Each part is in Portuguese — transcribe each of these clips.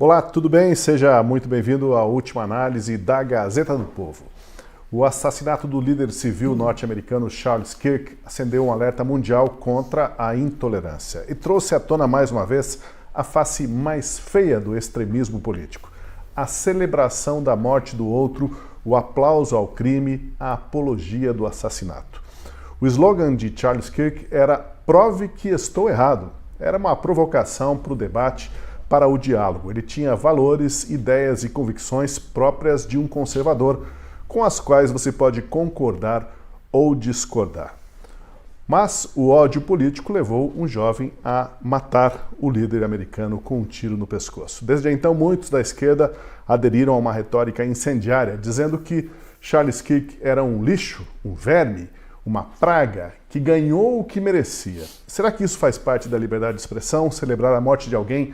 Olá, tudo bem? Seja muito bem-vindo à última análise da Gazeta do Povo. O assassinato do líder civil norte-americano Charles Kirk acendeu um alerta mundial contra a intolerância e trouxe à tona mais uma vez a face mais feia do extremismo político: a celebração da morte do outro, o aplauso ao crime, a apologia do assassinato. O slogan de Charles Kirk era "Prove que estou errado". Era uma provocação para o debate, para o diálogo. Ele tinha valores, ideias e convicções próprias de um conservador, com as quais você pode concordar ou discordar. Mas o ódio político levou um jovem a matar o líder americano com um tiro no pescoço. Desde então, muitos da esquerda aderiram a uma retórica incendiária, dizendo que Charles Kirk era um lixo, um verme, uma praga que ganhou o que merecia. Será que isso faz parte da liberdade de expressão? Celebrar a morte de alguém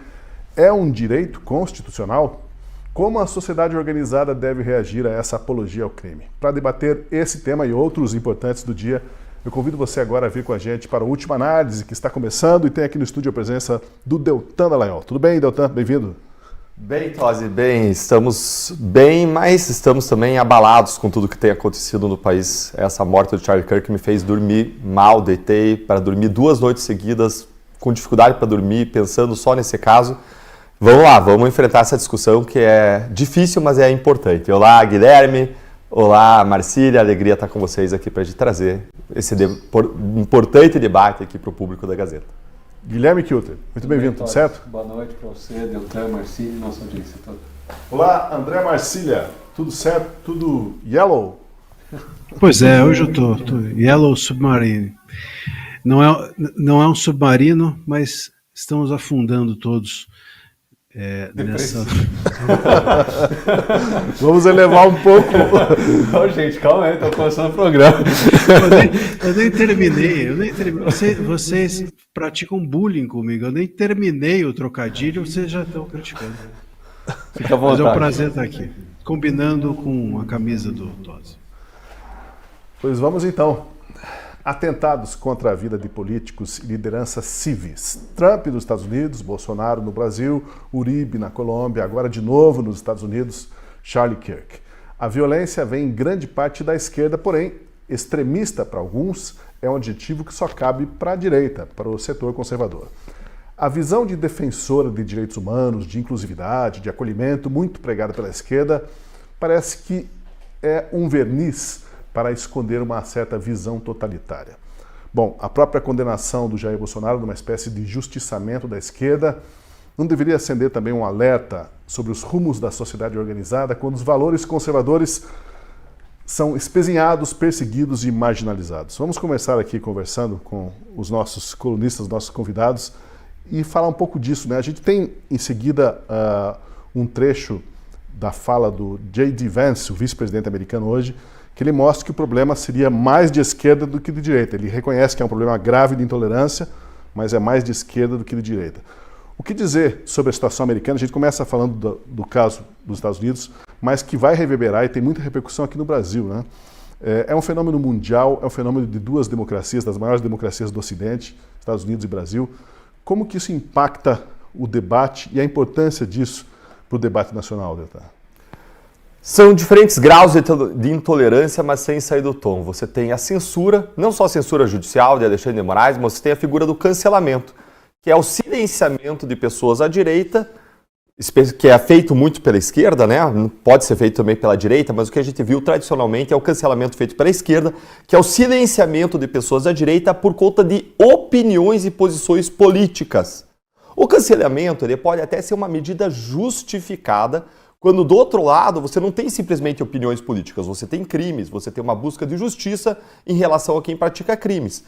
é um direito constitucional? Como a sociedade organizada deve reagir a essa apologia ao crime? Para debater esse tema e outros importantes do dia, eu convido você agora a vir com a gente para a última análise que está começando, e tem aqui no estúdio a presença do Deltan Dallagnol. Tudo bem, Deltan? Bem-vindo. Bem, Tosi, bem, estamos bem, mas estamos também abalados com tudo que tem acontecido no país. Essa morte do Charlie Kirk me fez dormir mal, deitei para dormir 2 noites seguidas, com dificuldade para dormir, pensando só nesse caso. Vamos lá, vamos enfrentar essa discussão que é difícil, mas é importante. Olá, Guilherme. Olá, Marcília. Alegria estar com vocês aqui para a gente trazer esse importante debate aqui para o público da Gazeta. Guilherme Kilter, muito bem-vindo, tudo certo? Boa noite para você, Deltan, Marcília e nossa audiência toda. Olá, André Marcília, tudo certo? Tudo yellow? Pois é, hoje eu tô Yellow Submarine. Não é um submarino, mas estamos afundando todos nessa... Vamos elevar um pouco. Não, gente, calma aí, estou começando o programa. Eu nem terminei. Vocês praticam bullying comigo. Eu nem terminei o trocadilho, vocês já estão criticando. Fica à vontade. Mas é um prazer estar aqui, combinando com a camisa do Tosi. Pois vamos então. Atentados contra a vida de políticos e lideranças civis. Trump nos Estados Unidos, Bolsonaro no Brasil, Uribe na Colômbia, agora de novo nos Estados Unidos, Charlie Kirk. A violência vem em grande parte da esquerda, porém, extremista para alguns é um adjetivo que só cabe para a direita, para o setor conservador. A visão de defensora de direitos humanos, de inclusividade, de acolhimento, muito pregada pela esquerda, parece que é um verniz para esconder uma certa visão totalitária. Bom, a própria condenação do Jair Bolsonaro numa espécie de justiçamento da esquerda não deveria acender também um alerta sobre os rumos da sociedade organizada quando os valores conservadores são espezinhados, perseguidos e marginalizados? Vamos começar aqui conversando com os nossos colunistas, nossos convidados, e falar um pouco disso, né? A gente tem em seguida um trecho da fala do J.D. Vance, o vice-presidente americano hoje, que ele mostra que o problema seria mais de esquerda do que de direita. Ele reconhece que é um problema grave de intolerância, mas é mais de esquerda do que de direita. O que dizer sobre a situação americana? A gente começa falando do caso dos Estados Unidos, mas que vai reverberar e tem muita repercussão aqui no Brasil, né? É um fenômeno mundial, é um fenômeno de 2 democracias, das maiores democracias do Ocidente, Estados Unidos e Brasil. Como que isso impacta o debate e a importância disso para o debate nacional, Deltan? São diferentes graus de intolerância, mas sem sair do tom. Você tem a censura, não só a censura judicial de Alexandre de Moraes, mas você tem a figura do cancelamento, que é o silenciamento de pessoas à direita, que é feito muito pela esquerda, né? Pode ser feito também pela direita, mas o que a gente viu tradicionalmente é o cancelamento feito pela esquerda, que é o silenciamento de pessoas à direita por conta de opiniões e posições políticas. O cancelamento ele pode até ser uma medida justificada, quando do outro lado você não tem simplesmente opiniões políticas, você tem crimes, você tem uma busca de justiça em relação a quem pratica crimes.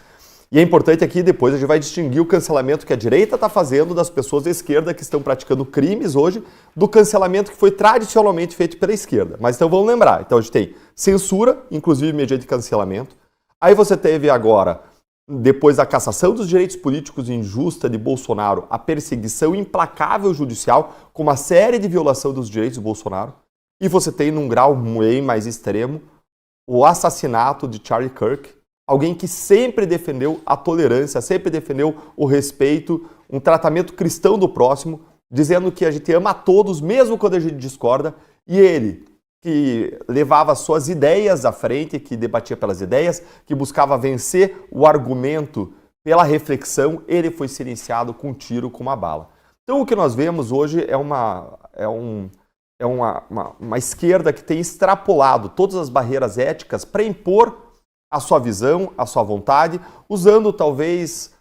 E é importante aqui, depois a gente vai distinguir o cancelamento que a direita está fazendo das pessoas da esquerda que estão praticando crimes hoje, do cancelamento que foi tradicionalmente feito pela esquerda. Mas então vamos lembrar, então a gente tem censura, inclusive mediante cancelamento. Aí você teve agora, depois da cassação dos direitos políticos injusta de Bolsonaro, a perseguição implacável judicial com uma série de violação dos direitos de Bolsonaro. E você tem, num grau bem mais extremo, o assassinato de Charlie Kirk, alguém que sempre defendeu a tolerância, sempre defendeu o respeito, um tratamento cristão do próximo, dizendo que a gente ama a todos, mesmo quando a gente discorda, e ele, que levava suas ideias à frente, que debatia pelas ideias, que buscava vencer o argumento pela reflexão, ele foi silenciado com um tiro, com uma bala. Então o que nós vemos hoje é uma esquerda que tem extrapolado todas as barreiras éticas para impor a sua visão, a sua vontade, usando talvez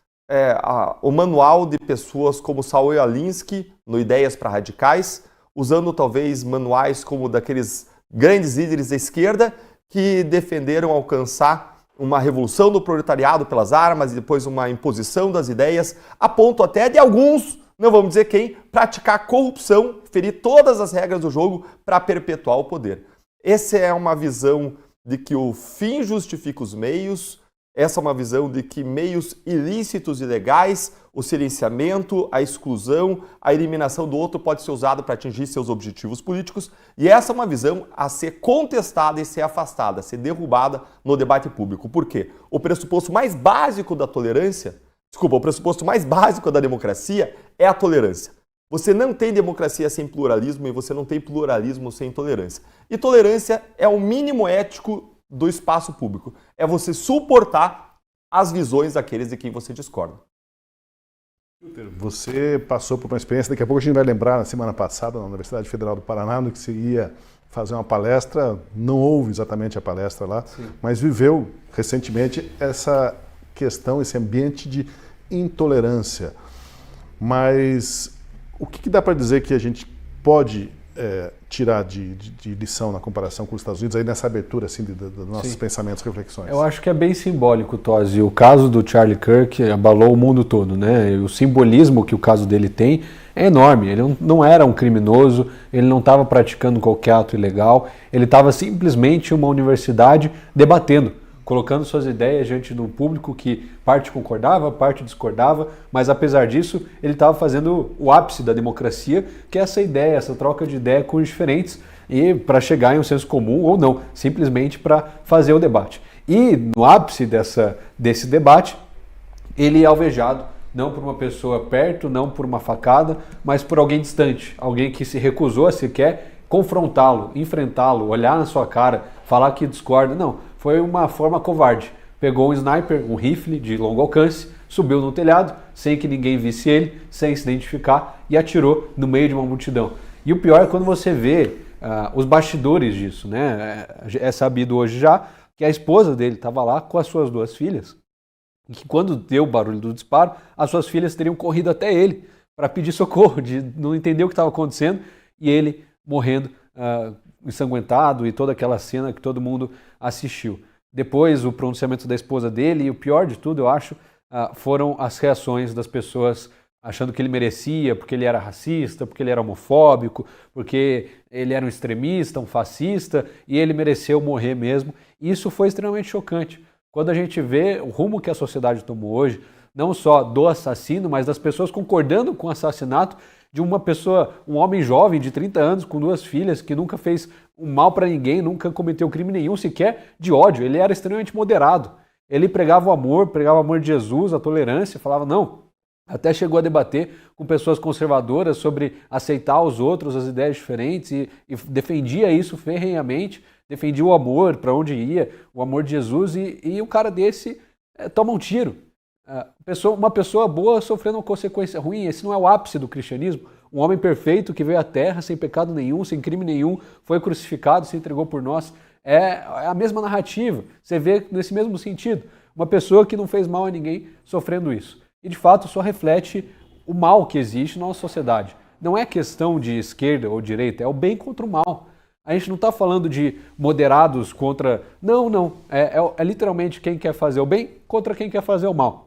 o manual de pessoas como Saul Alinsky, no Ideias para Radicais, usando talvez manuais como daqueles grandes líderes da esquerda que defenderam alcançar uma revolução do proletariado pelas armas e depois uma imposição das ideias, a ponto até de alguns, não vamos dizer quem, praticar corrupção, ferir todas as regras do jogo para perpetuar o poder. Essa é uma visão de que o fim justifica os meios, essa é uma visão de que meios ilícitos e ilegais, o silenciamento, a exclusão, a eliminação do outro pode ser usado para atingir seus objetivos políticos, e essa é uma visão a ser contestada e ser afastada, a ser derrubada no debate público. Por quê? O pressuposto mais básico da tolerância, o pressuposto mais básico da democracia é a tolerância. Você não tem democracia sem pluralismo e você não tem pluralismo sem tolerância. E tolerância é o mínimo ético do espaço público. É você suportar as visões daqueles de quem você discorda. Você passou por uma experiência, daqui a pouco a gente vai lembrar, na semana passada, na Universidade Federal do Paraná, no que você ia fazer uma palestra, não houve exatamente a palestra lá, sim, mas viveu recentemente essa questão, esse ambiente de intolerância. Mas o que dá para dizer que a gente pode tirar de lição na comparação com os Estados Unidos, aí nessa abertura assim, dos nossos Sim. pensamentos, reflexões? Eu acho que é bem simbólico, Tosi. O caso do Charlie Kirk abalou o mundo todo, né? E o simbolismo que o caso dele tem é enorme. Ele não era um criminoso, ele não estava praticando qualquer ato ilegal, ele estava simplesmente em uma universidade debatendo, colocando suas ideias diante do público que parte concordava, parte discordava, mas apesar disso, ele estava fazendo o ápice da democracia, que é essa ideia, essa troca de ideia com os diferentes, e para chegar em um senso comum ou não, simplesmente para fazer o debate. E no ápice desse debate, ele é alvejado, não por uma pessoa perto, não por uma facada, mas por alguém distante, alguém que se recusou a sequer confrontá-lo, enfrentá-lo, olhar na sua cara, falar que discorda, não. Foi uma forma covarde. Pegou um sniper, um rifle de longo alcance, subiu no telhado, sem que ninguém visse ele, sem se identificar, e atirou no meio de uma multidão. E o pior é quando você vê os bastidores disso, né? É sabido hoje já que a esposa dele estava lá com as suas 2 filhas, e que quando deu o barulho do disparo, as suas filhas teriam corrido até ele para pedir socorro, de não entender o que estava acontecendo, e ele morrendo ensanguentado, e toda aquela cena que todo mundo assistiu. Depois, o pronunciamento da esposa dele, e o pior de tudo, eu acho, foram as reações das pessoas achando que ele merecia, porque ele era racista, porque ele era homofóbico, porque ele era um extremista, um fascista, e ele mereceu morrer mesmo. Isso foi extremamente chocante. Quando a gente vê o rumo que a sociedade tomou hoje, não só do assassino, mas das pessoas concordando com o assassinato de uma pessoa, um homem jovem de 30 anos, com 2 filhas, que nunca fez um mal para ninguém, nunca cometeu crime nenhum, sequer de ódio. Ele era extremamente moderado. Ele pregava o amor de Jesus, a tolerância, falava não. Até chegou a debater com pessoas conservadoras sobre aceitar os outros, as ideias diferentes, e defendia isso ferrenhamente, defendia o amor, para onde ia, o amor de Jesus, e um cara desse toma um tiro. Uma pessoa boa sofrendo uma consequência ruim. Esse não é o ápice do cristianismo. Um homem perfeito que veio à terra sem pecado nenhum, sem crime nenhum, foi crucificado, se entregou por nós. É a mesma narrativa. Você vê nesse mesmo sentido. Uma pessoa que não fez mal a ninguém sofrendo isso. E de fato só reflete o mal que existe na nossa sociedade. Não é questão de esquerda ou direita, é o bem contra o mal. A gente não está falando de moderados contra... Não. É literalmente quem quer fazer o bem contra quem quer fazer o mal.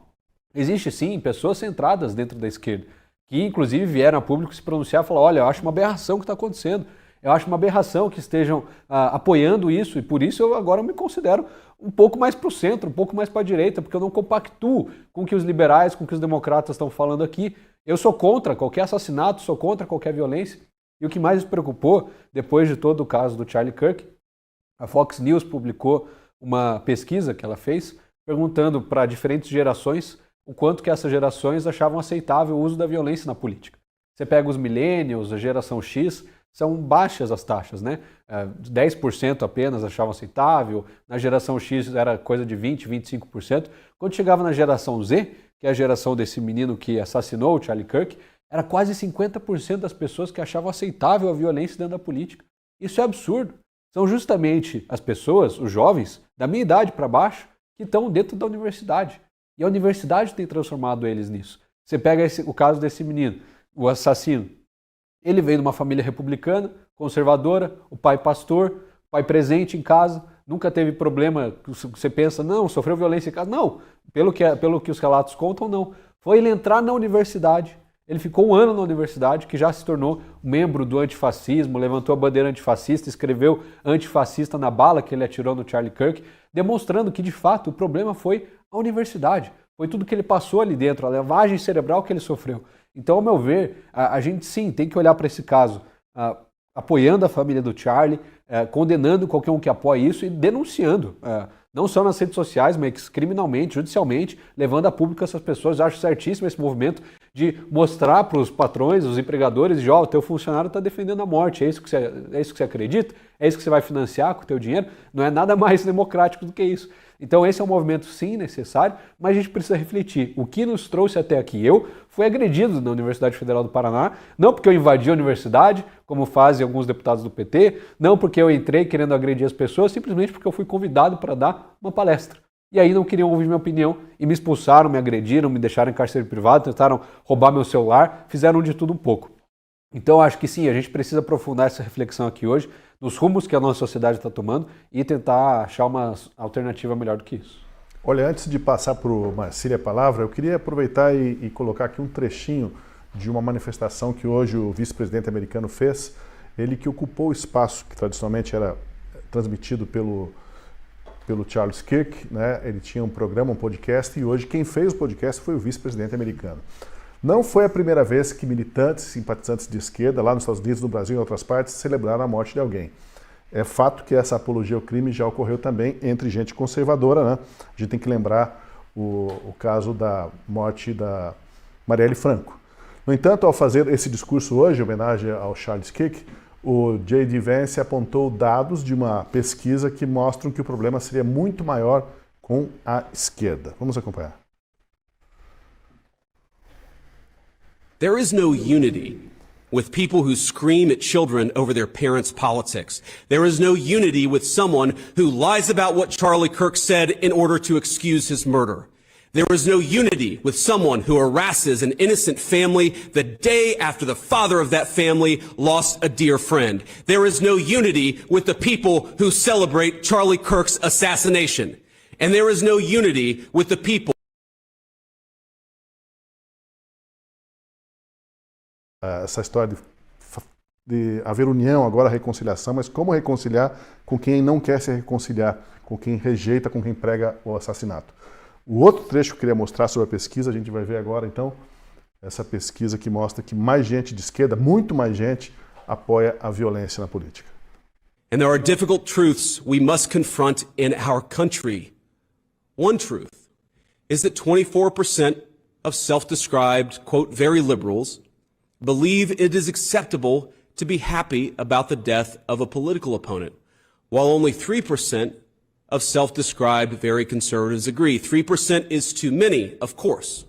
Existe sim pessoas centradas dentro da esquerda, que inclusive vieram a público se pronunciar e falar, olha, eu acho uma aberração o que está acontecendo, eu acho uma aberração que estejam apoiando isso, e por isso eu agora me considero um pouco mais para o centro, um pouco mais para a direita, porque eu não compactuo com o que os liberais, com o que os democratas estão falando aqui. Eu sou contra qualquer assassinato, sou contra qualquer violência. E o que mais me preocupou, depois de todo o caso do Charlie Kirk, a Fox News publicou uma pesquisa que ela fez, perguntando para diferentes gerações o quanto que essas gerações achavam aceitável o uso da violência na política. Você pega os millennials, a geração X, são baixas as taxas, né? 10% apenas achavam aceitável, na geração X era coisa de 20%, 25%. Quando chegava na geração Z, que é a geração desse menino que assassinou o Charlie Kirk, era quase 50% das pessoas que achavam aceitável a violência dentro da política. Isso é absurdo. São justamente as pessoas, os jovens, da minha idade para baixo, que estão dentro da universidade. E a universidade tem transformado eles nisso. Você pega o caso desse menino, o assassino. Ele veio de uma família republicana, conservadora, o pai pastor, pai presente em casa, nunca teve problema. Você pensa, não, sofreu violência em casa. Não, pelo que os relatos contam, não. Foi ele entrar na universidade. Ele ficou 1 ano na universidade, que já se tornou membro do antifascismo, levantou a bandeira antifascista, escreveu antifascista na bala que ele atirou no Charlie Kirk, demonstrando que, de fato, o problema foi a universidade. Foi tudo que ele passou ali dentro, a lavagem cerebral que ele sofreu. Então, ao meu ver, a gente sim tem que olhar para esse caso, apoiando a família do Charlie, condenando qualquer um que apoie isso e denunciando, não só nas redes sociais, mas criminalmente, judicialmente, levando a público essas pessoas. Eu acho certíssimo esse movimento de mostrar para os patrões, os empregadores, de o teu funcionário está defendendo a morte, é isso que você acredita? É isso que você vai financiar com o teu dinheiro? Não é nada mais democrático do que isso. Então esse é um movimento sim necessário, mas a gente precisa refletir. O que nos trouxe até aqui? Eu fui agredido na Universidade Federal do Paraná, não porque eu invadi a universidade, como fazem alguns deputados do PT, não porque eu entrei querendo agredir as pessoas, simplesmente porque eu fui convidado para dar uma palestra. E aí não queriam ouvir minha opinião e me expulsaram, me agrediram, me deixaram em cárcere privado, tentaram roubar meu celular, fizeram de tudo um pouco. Então acho que sim, a gente precisa aprofundar essa reflexão aqui hoje, nos rumos que a nossa sociedade está tomando e tentar achar uma alternativa melhor do que isso. Olha, antes de passar para o Marcílio a palavra, eu queria aproveitar e colocar aqui um trechinho de uma manifestação que hoje o vice-presidente americano fez, ele que ocupou o espaço que tradicionalmente era transmitido pelo Charles Kirk, né? Ele tinha um programa, um podcast, e hoje quem fez o podcast foi o vice-presidente americano. Não foi a primeira vez que militantes e simpatizantes de esquerda, lá nos Estados Unidos, no Brasil e em outras partes, celebraram a morte de alguém. É fato que essa apologia ao crime já ocorreu também entre gente conservadora, né? A gente tem que lembrar o caso da morte da Marielle Franco. No entanto, ao fazer esse discurso hoje, em homenagem ao Charles Kirk, o J.D. Vance apontou dados de uma pesquisa que mostram que o problema seria muito maior com a esquerda. Vamos acompanhar. There is no unity with people who scream at children over their parents' politics. There is no unity with someone who lies about what Charlie Kirk said in order to excuse his murder. There is no unity with someone who harasses an innocent family the day after the father of that family lost a dear friend. There is no unity with the people who celebrate Charlie Kirk's assassination. And there is no unity with the people. Essa história de haver união, agora reconciliação, mas como reconciliar com quem não quer se reconciliar, com quem rejeita, com quem prega o assassinato. O outro trecho que eu queria mostrar sobre a pesquisa, a gente vai ver agora então, essa pesquisa que mostra que mais gente de esquerda, muito mais gente, apoia a violência na política. And there are difficult truths we must confront in our country. One truth is that 24% of self-described, quote, very liberals believe it is acceptable to be happy about the death of a political opponent, while only 3% of self-described very conservatives agree. 3% is too many, of course.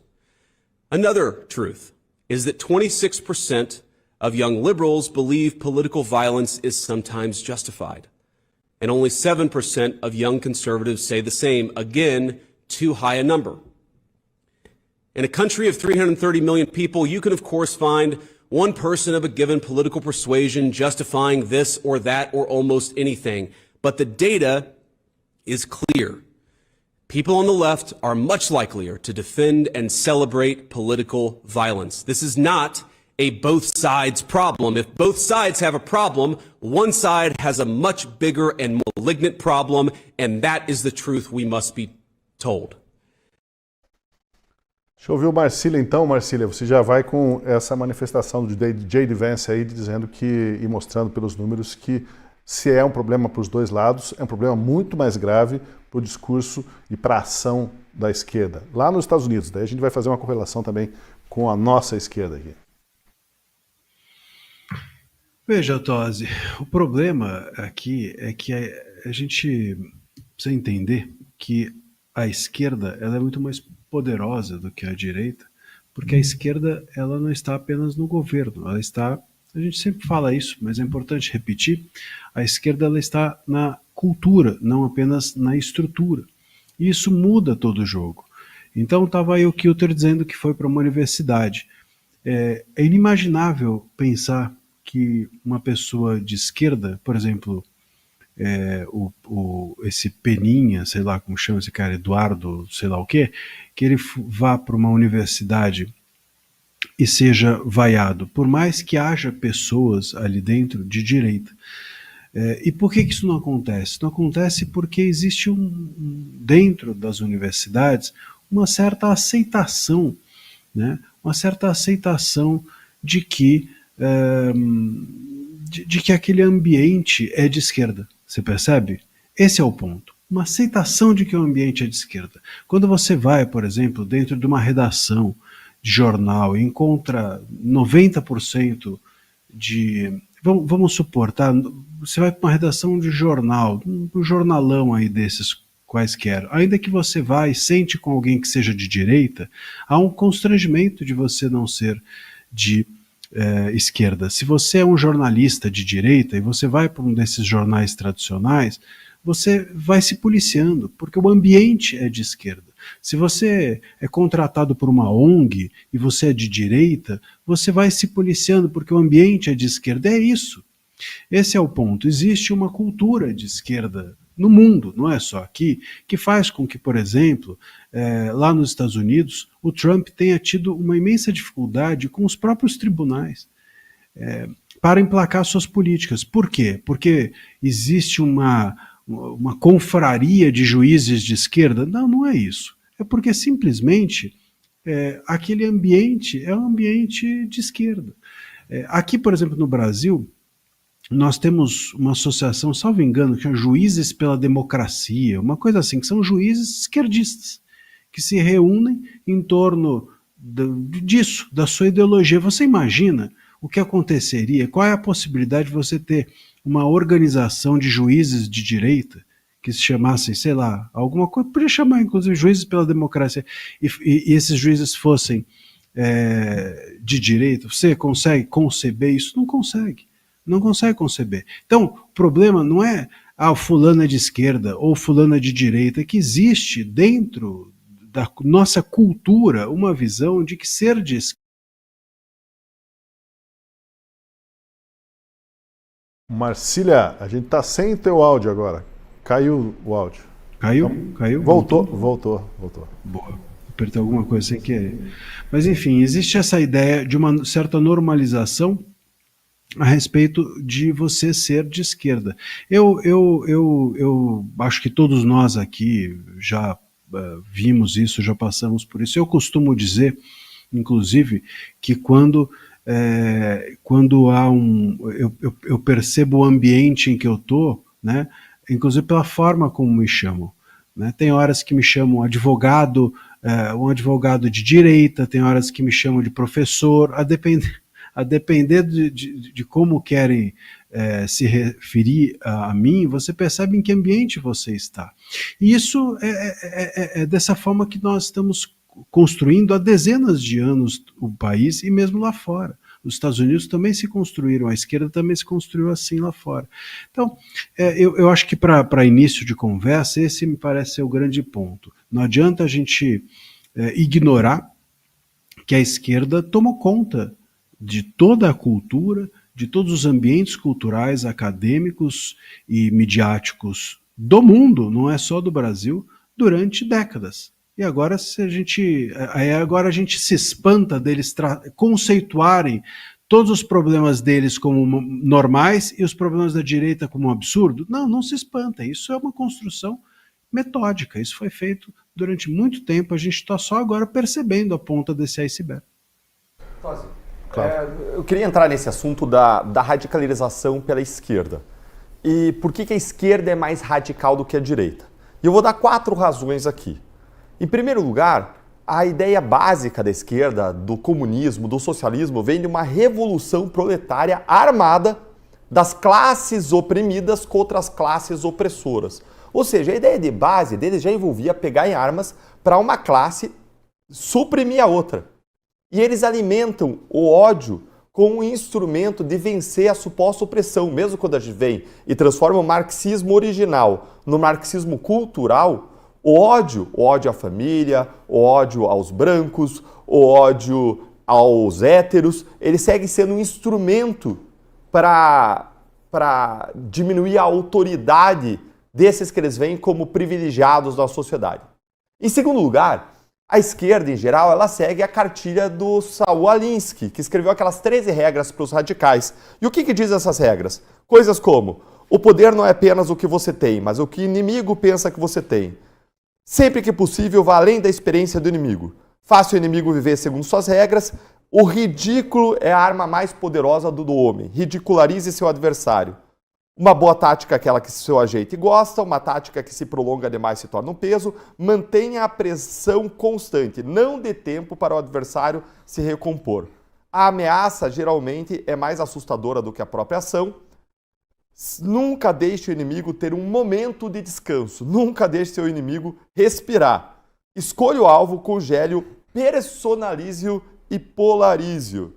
Another truth is that 26% of young liberals believe political violence is sometimes justified. And only 7% of young conservatives say the same. Again, too high a number. In a country of 330 million people, you can of course find one person of a given political persuasion justifying this or that or almost anything. But the data is clear. People on the left are much likelier to defend and celebrate political violence. This is not a both sides problem. If both sides have a problem, one side has a much bigger and malignant problem, and that is the truth we must be told. Deixa eu ouvir o Marcílio então. Marcílio, você já vai com essa manifestação do J.D. Vance aí, dizendo que, e mostrando pelos números que se é um problema para os dois lados, é um problema muito mais grave para o discurso e para a ação da esquerda. Lá nos Estados Unidos, daí a gente vai fazer uma correlação também com a nossa esquerda aqui. Veja, Tosi, o problema aqui é que a gente precisa entender que a esquerda ela é muito mais poderosa do que a direita, porque a esquerda ela não está apenas no governo, ela está, a gente sempre fala isso, mas é importante repetir, a esquerda ela está na cultura, não apenas na estrutura. E isso muda todo o jogo. Então estava aí o Kilter dizendo que foi para uma universidade. É inimaginável pensar que uma pessoa de esquerda, por exemplo, esse Peninha, sei lá como chama esse cara, Eduardo, sei lá o quê, que ele vá para uma universidade e seja vaiado, por mais que haja pessoas ali dentro de direita. E por que isso não acontece? Não acontece porque existe dentro das universidades uma certa aceitação, né? Uma certa aceitação de que que aquele ambiente é de esquerda. Você percebe? Esse é o ponto. Uma aceitação de que o ambiente é de esquerda. Quando você vai, por exemplo, dentro de uma redação de jornal e encontra 90% de... Vamos supor, tá? Você vai para uma redação de jornal, um jornalão aí desses quaisquer, ainda que você vá e sente com alguém que seja de direita, há um constrangimento de você não ser de esquerda. Se você é um jornalista de direita e você vai para um desses jornais tradicionais, você vai se policiando, porque o ambiente é de esquerda. Se você é contratado por uma ONG e você é de direita, você vai se policiando porque o ambiente é de esquerda. É isso. Esse é o ponto. Existe uma cultura de esquerda no mundo, não é só aqui, que faz com que, por exemplo, lá nos Estados Unidos, o Trump tenha tido uma imensa dificuldade com os próprios tribunais para emplacar suas políticas. Por quê? Porque existe uma confraria de juízes de esquerda? Não, não é isso. É porque simplesmente aquele ambiente é um ambiente de esquerda. Aqui, por exemplo, no Brasil, nós temos uma associação, salvo engano, que é Juízes pela Democracia, uma coisa assim, que são juízes esquerdistas, que se reúnem em torno disso, da sua ideologia. Você imagina o que aconteceria, qual é a possibilidade de você ter uma organização de juízes de direita que se chamassem, sei lá, alguma coisa, podia chamar inclusive Juízes pela Democracia, e esses juízes fossem de direita? Você consegue conceber isso? Não consegue. Não consegue conceber. Então, o problema não é o fulano é de esquerda ou fulano é de direita, é que existe dentro da nossa cultura uma visão de que ser de esquerda... Marcília, a gente tá sem teu áudio agora. Caiu o áudio. Caiu? Então, Caiu? Voltou. Boa. Apertei alguma coisa sem querer. Mas enfim, existe essa ideia de uma certa normalização a respeito de você ser de esquerda. Eu acho que todos nós aqui já vimos isso, já passamos por isso. Eu costumo dizer, inclusive, que quando há eu percebo o ambiente em que eu estou, né, inclusive pela forma como me chamam. Né? Tem horas que me chamam advogado, um advogado de direita, tem horas que me chamam de professor, a depender de como querem se referir a mim, você percebe em que ambiente você está. E isso é dessa forma que nós estamos construindo há dezenas de anos o país e mesmo lá fora. Os Estados Unidos também se construíram, a esquerda também se construiu assim lá fora. Então, eu acho que para início de conversa, esse me parece ser o grande ponto. Não adianta a gente ignorar que a esquerda tomou conta de toda a cultura, de todos os ambientes culturais, acadêmicos e midiáticos do mundo, não é só do Brasil, durante décadas. E agora a gente se espanta deles conceituarem todos os problemas deles como normais e os problemas da direita como um absurdo. Não se espanta. Isso é uma construção metódica. Isso foi feito durante muito tempo. A gente está só agora percebendo a ponta desse iceberg. Claro. Eu queria entrar nesse assunto da radicalização pela esquerda. E por que a esquerda é mais radical do que a direita? E eu vou dar 4 razões aqui. Em primeiro lugar, a ideia básica da esquerda, do comunismo, do socialismo, vem de uma revolução proletária armada das classes oprimidas contra as classes opressoras. Ou seja, a ideia de base deles já envolvia pegar em armas para uma classe suprimir a outra. E eles alimentam o ódio como um instrumento de vencer a suposta opressão. Mesmo quando a gente vem e transforma o marxismo original no marxismo cultural, o ódio à família, o ódio aos brancos, o ódio aos héteros, ele segue sendo um instrumento para diminuir a autoridade desses que eles veem como privilegiados da sociedade. Em segundo lugar, a esquerda, em geral, ela segue a cartilha do Saul Alinsky, que escreveu aquelas 13 regras para os radicais. E o que diz essas regras? Coisas como: o poder não é apenas o que você tem, mas o que o inimigo pensa que você tem. Sempre que possível, vá além da experiência do inimigo. Faça o inimigo viver segundo suas regras. O ridículo é a arma mais poderosa do homem. Ridicularize seu adversário. Uma boa tática é aquela que seu ajeita e gosta, uma tática que se prolonga demais se torna um peso. Mantenha a pressão constante, não dê tempo para o adversário se recompor. A ameaça geralmente é mais assustadora do que a própria ação. Nunca deixe o inimigo ter um momento de descanso, nunca deixe seu inimigo respirar. Escolha o alvo, congele-o, personalize-o e polarize-o.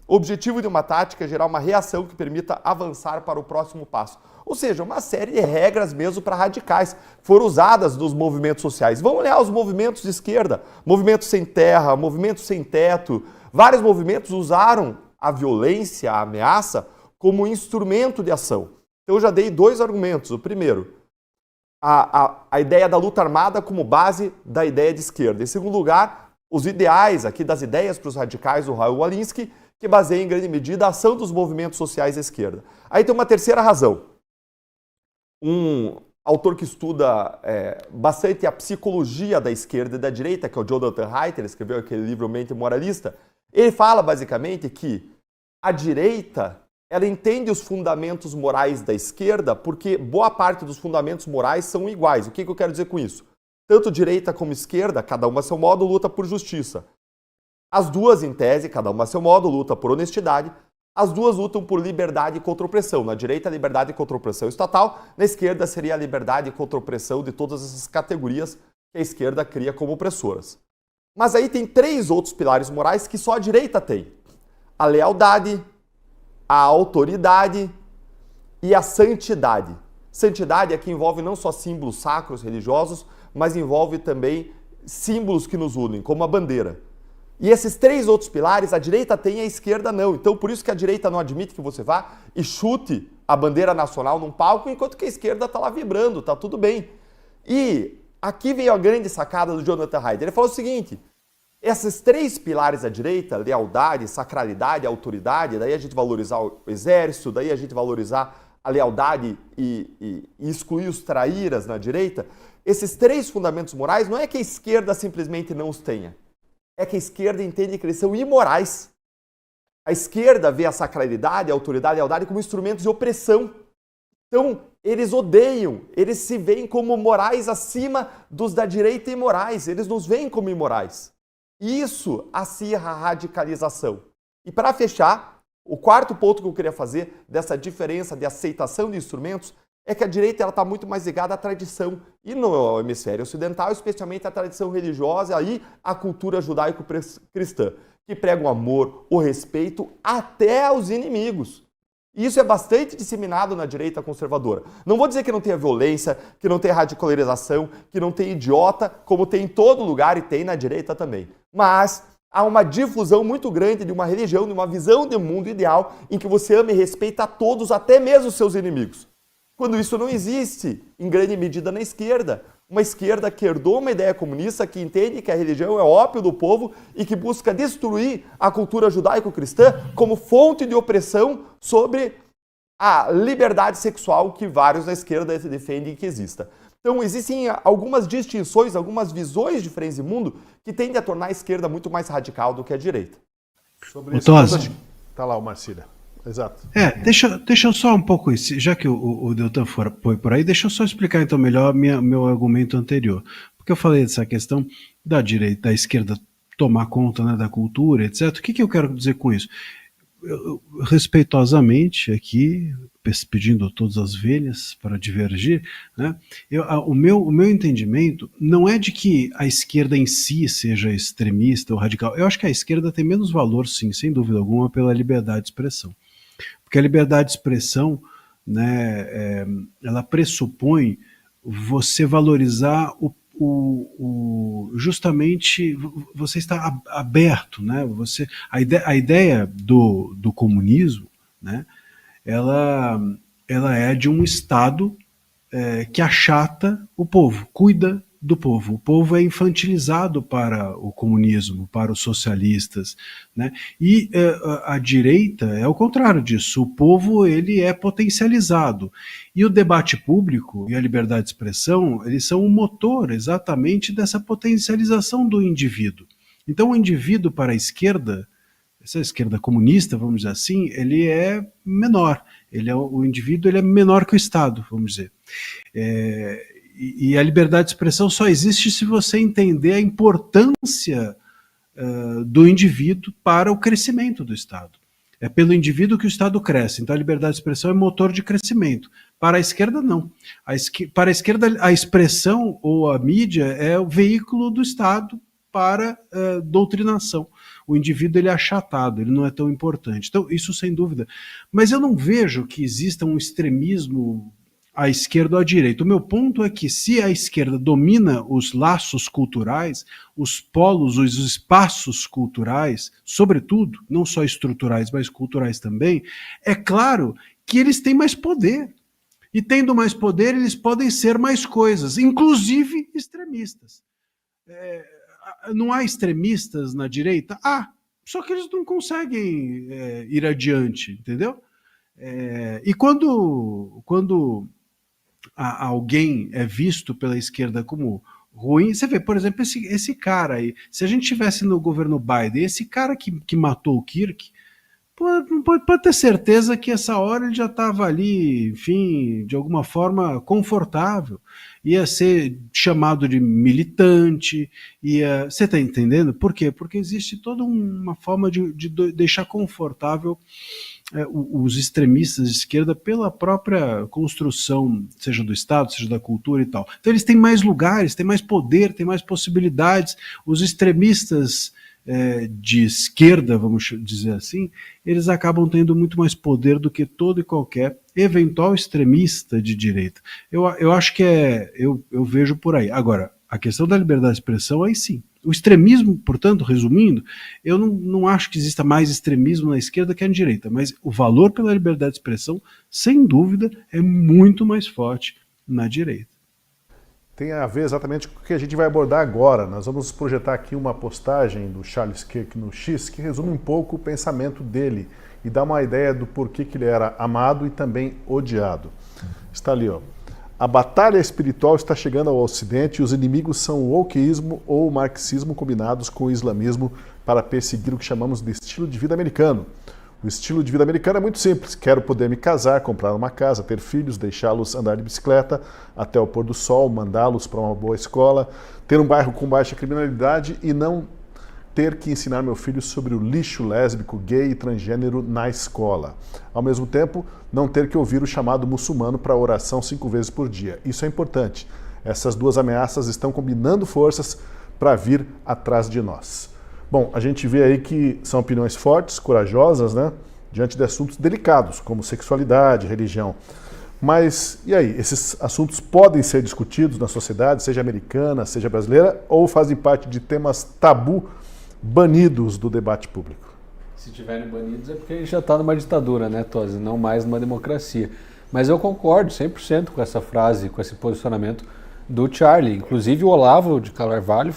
O objetivo de uma tática é gerar uma reação que permita avançar para o próximo passo. Ou seja, uma série de regras mesmo para radicais que foram usadas nos movimentos sociais. Vamos olhar os movimentos de esquerda, movimento sem terra, movimento sem teto. Vários movimentos usaram a violência, a ameaça, como instrumento de ação. Então eu já dei 2 argumentos. O primeiro, a ideia da luta armada como base da ideia de esquerda. Em segundo lugar, os ideais aqui das ideias para os radicais do Saul Alinsky, que baseia em grande medida a ação dos movimentos sociais da esquerda. Aí tem uma terceira razão. Um autor que estuda bastante a psicologia da esquerda e da direita, que é o Jonathan Haidt, ele escreveu aquele livro Mente Moralista, ele fala basicamente que a direita ela entende os fundamentos morais da esquerda porque boa parte dos fundamentos morais são iguais. O que eu quero dizer com isso? Tanto direita como esquerda, cada uma a seu modo, luta por justiça. As duas, em tese, cada uma a seu modo, luta por honestidade. As duas lutam por liberdade contra opressão. Na direita, a liberdade contra opressão estatal. Na esquerda, seria a liberdade contra opressão de todas essas categorias que a esquerda cria como opressoras. Mas aí tem 3 outros pilares morais que só a direita tem. A lealdade, a autoridade e a santidade. Santidade é que envolve não só símbolos sacros religiosos, mas envolve também símbolos que nos unem, como a bandeira. E esses 3 outros pilares a direita tem e a esquerda não. Então por isso que a direita não admite que você vá e chute a bandeira nacional num palco, enquanto que a esquerda está lá vibrando, tá tudo bem. E aqui veio a grande sacada do Jonathan Haidt. Ele falou o seguinte: esses 3 pilares da direita, lealdade, sacralidade, autoridade, daí a gente valorizar o exército, daí a gente valorizar a lealdade e excluir os traíras na direita, esses 3 fundamentos morais não é que a esquerda simplesmente não os tenha. É que a esquerda entende que eles são imorais. A esquerda vê a sacralidade, a autoridade e a lealdade como instrumentos de opressão. Então, eles odeiam, eles se veem como morais acima dos da direita imorais. Eles nos veem como imorais. Isso acirra a radicalização. E para fechar, o 4º ponto que eu queria fazer dessa diferença de aceitação de instrumentos é que a direita está muito mais ligada à tradição. E no hemisfério ocidental, especialmente à tradição religiosa e à cultura judaico-cristã, que prega o amor, o respeito até aos inimigos. E isso é bastante disseminado na direita conservadora. Não vou dizer que não tenha violência, que não tenha radicalização, que não tem idiota, como tem em todo lugar e tem na direita também. Mas há uma difusão muito grande de uma religião, de uma visão de mundo ideal em que você ama e respeita a todos, até mesmo os seus inimigos. Quando isso não existe, em grande medida na esquerda. Uma esquerda que herdou uma ideia comunista, que entende que a religião é o ópio do povo e que busca destruir a cultura judaico-cristã como fonte de opressão sobre a liberdade sexual que vários na esquerda defendem que exista. Então existem algumas distinções, algumas visões diferentes de mundo que tendem a tornar a esquerda muito mais radical do que a direita. Sobre isso, tá lá o Marcília. Exato. Deixa eu só um pouco isso, já que o Deltan foi por aí, deixa eu só explicar então melhor meu argumento anterior. Porque eu falei dessa questão da direita, da esquerda tomar conta, né, da cultura, etc. O que eu quero dizer com isso? respeitosamente aqui, pedindo a todas as velhas para divergir, né, o meu entendimento não é de que a esquerda em si seja extremista ou radical. Eu acho que a esquerda tem menos valor, sim, sem dúvida alguma, pela liberdade de expressão. Porque a liberdade de expressão, né, ela pressupõe você valorizar justamente você está aberto, né? A ideia do comunismo, né? Ela é de um Estado que achata o povo, cuida do povo. O povo é infantilizado para o comunismo, para os socialistas, né? E a direita é o contrário disso. O povo ele é potencializado. E o debate público e a liberdade de expressão, eles são o motor exatamente dessa potencialização do indivíduo. Então o indivíduo para a esquerda, essa esquerda comunista, vamos dizer assim, ele é menor. O indivíduo ele é menor que o Estado, vamos dizer. E a liberdade de expressão só existe se você entender a importância do indivíduo para o crescimento do Estado. É pelo indivíduo que o Estado cresce. Então a liberdade de expressão é motor de crescimento. Para a esquerda, não. Para a esquerda, a expressão ou a mídia é o veículo do Estado para doutrinação. O indivíduo ele é achatado, ele não é tão importante. Então, isso sem dúvida. Mas eu não vejo que exista um extremismo à esquerda ou à direita. O meu ponto é que se a esquerda domina os laços culturais, os polos, os espaços culturais, sobretudo, não só estruturais, mas culturais também, é claro que eles têm mais poder. E tendo mais poder, eles podem ser mais coisas, inclusive extremistas. Não há extremistas na direita? Só que eles não conseguem ir adiante, entendeu? E quando alguém é visto pela esquerda como ruim, você vê, por exemplo, esse cara aí, se a gente estivesse no governo Biden, esse cara que matou o Kirk, pode ter certeza que essa hora ele já estava ali, enfim, de alguma forma confortável, ia ser chamado de militante, você está entendendo? Por quê? Porque existe toda uma forma de deixar confortável os extremistas de esquerda pela própria construção, seja do Estado, seja da cultura e tal. Então eles têm mais lugares, têm mais poder, têm mais possibilidades. Os extremistas de esquerda, vamos dizer assim, eles acabam tendo muito mais poder do que todo e qualquer eventual extremista de direita. Eu acho que eu vejo por aí. Agora, a questão da liberdade de expressão, aí sim. O extremismo, portanto, resumindo, eu não acho que exista mais extremismo na esquerda que na direita, mas o valor pela liberdade de expressão, sem dúvida, é muito mais forte na direita. Tem a ver exatamente com o que a gente vai abordar agora. Nós vamos projetar aqui uma postagem do Charles Kirk no X que resume um pouco o pensamento dele e dá uma ideia do porquê que ele era amado e também odiado. Está ali, ó. A batalha espiritual está chegando ao Ocidente e os inimigos são o wokeísmo ou o marxismo combinados com o islamismo para perseguir o que chamamos de estilo de vida americano. O estilo de vida americano é muito simples. Quero poder me casar, comprar uma casa, ter filhos, deixá-los andar de bicicleta até o pôr do sol, mandá-los para uma boa escola, ter um bairro com baixa criminalidade e não ter que ensinar meu filho sobre o lixo lésbico, gay e transgênero na escola. Ao mesmo tempo, não ter que ouvir o chamado muçulmano para oração 5 vezes por dia. Isso é importante. Essas duas ameaças estão combinando forças para vir atrás de nós. Bom, a gente vê aí que são opiniões fortes, corajosas, né? Diante de assuntos delicados, como sexualidade, religião. Mas, e aí? Esses assuntos podem ser discutidos na sociedade, seja americana, seja brasileira, ou fazem parte de temas tabu banidos do debate público? Se estiverem banidos é porque a gente já está numa ditadura, né, Tosi? Não mais numa democracia. Mas eu concordo 100% com essa frase, com esse posicionamento do Charlie. Inclusive o Olavo de Carvalho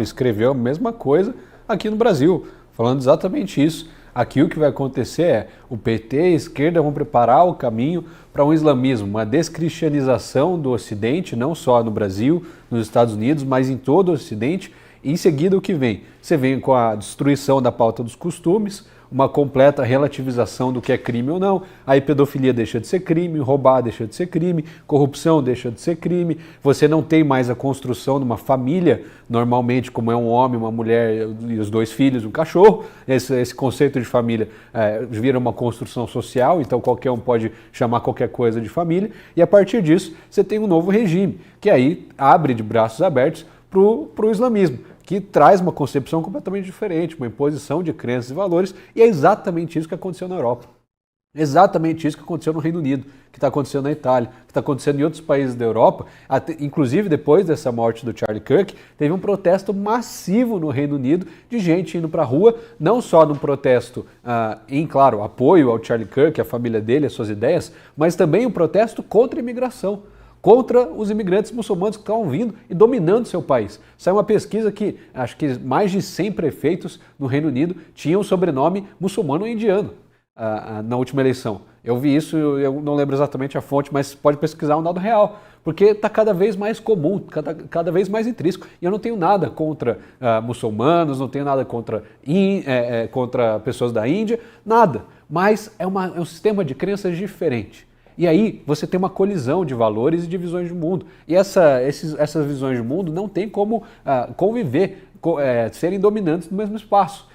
escreveu a mesma coisa aqui no Brasil, falando exatamente isso. Aqui o que vai acontecer é o PT e a esquerda vão preparar o caminho para um islamismo, uma descristianização do Ocidente, não só no Brasil, nos Estados Unidos, mas em todo o Ocidente, Em seguida, o que vem? Você vem com a destruição da pauta dos costumes, uma completa relativização do que é crime ou não, aí pedofilia deixa de ser crime, roubar deixa de ser crime, corrupção deixa de ser crime, você não tem mais a construção de uma família, normalmente como é um homem, uma mulher e os 2 filhos, um cachorro, esse conceito de família vira uma construção social, então qualquer um pode chamar qualquer coisa de família, e a partir disso você tem um novo regime, que aí abre de braços abertos para o islamismo, que traz uma concepção completamente diferente, uma imposição de crenças e valores, e é exatamente isso que aconteceu na Europa. Exatamente isso que aconteceu no Reino Unido, que está acontecendo na Itália, que está acontecendo em outros países da Europa. Inclusive, depois dessa morte do Charlie Kirk, teve um protesto massivo no Reino Unido de gente indo para a rua, não só num protesto em, claro, apoio ao Charlie Kirk, à família dele, às suas ideias, mas também um protesto contra a imigração, contra os imigrantes muçulmanos que estavam vindo e dominando seu país. Saiu uma pesquisa que acho que mais de 100 prefeitos no Reino Unido tinham o sobrenome muçulmano ou indiano na última eleição. Eu vi isso, eu não lembro exatamente a fonte, mas pode pesquisar um dado real, porque está cada vez mais comum, cada vez mais intrínseco. E eu não tenho nada contra muçulmanos, não tenho nada contra pessoas da Índia, nada. Mas é um sistema de crenças diferente. E aí você tem uma colisão de valores e de visões de mundo. E essas visões de mundo não tem como conviver, serem dominantes no mesmo espaço.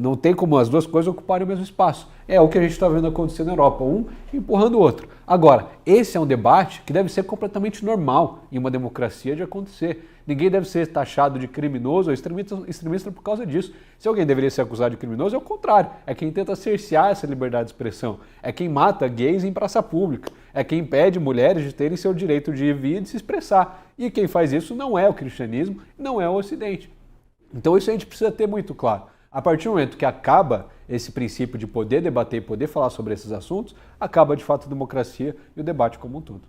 Não tem como as duas coisas ocuparem o mesmo espaço. É o que a gente está vendo acontecer na Europa, um empurrando o outro. Agora, esse é um debate que deve ser completamente normal em uma democracia de acontecer. Ninguém deve ser taxado de criminoso ou extremista por causa disso. Se alguém deveria ser acusado de criminoso, é o contrário. É quem tenta cercear essa liberdade de expressão. É quem mata gays em praça pública. É quem impede mulheres de terem seu direito de vir e de se expressar. E quem faz isso não é o cristianismo, não é o Ocidente. Então isso a gente precisa ter muito claro. A partir do momento que acaba esse princípio de poder debater e poder falar sobre esses assuntos, acaba de fato a democracia e o debate como um todo.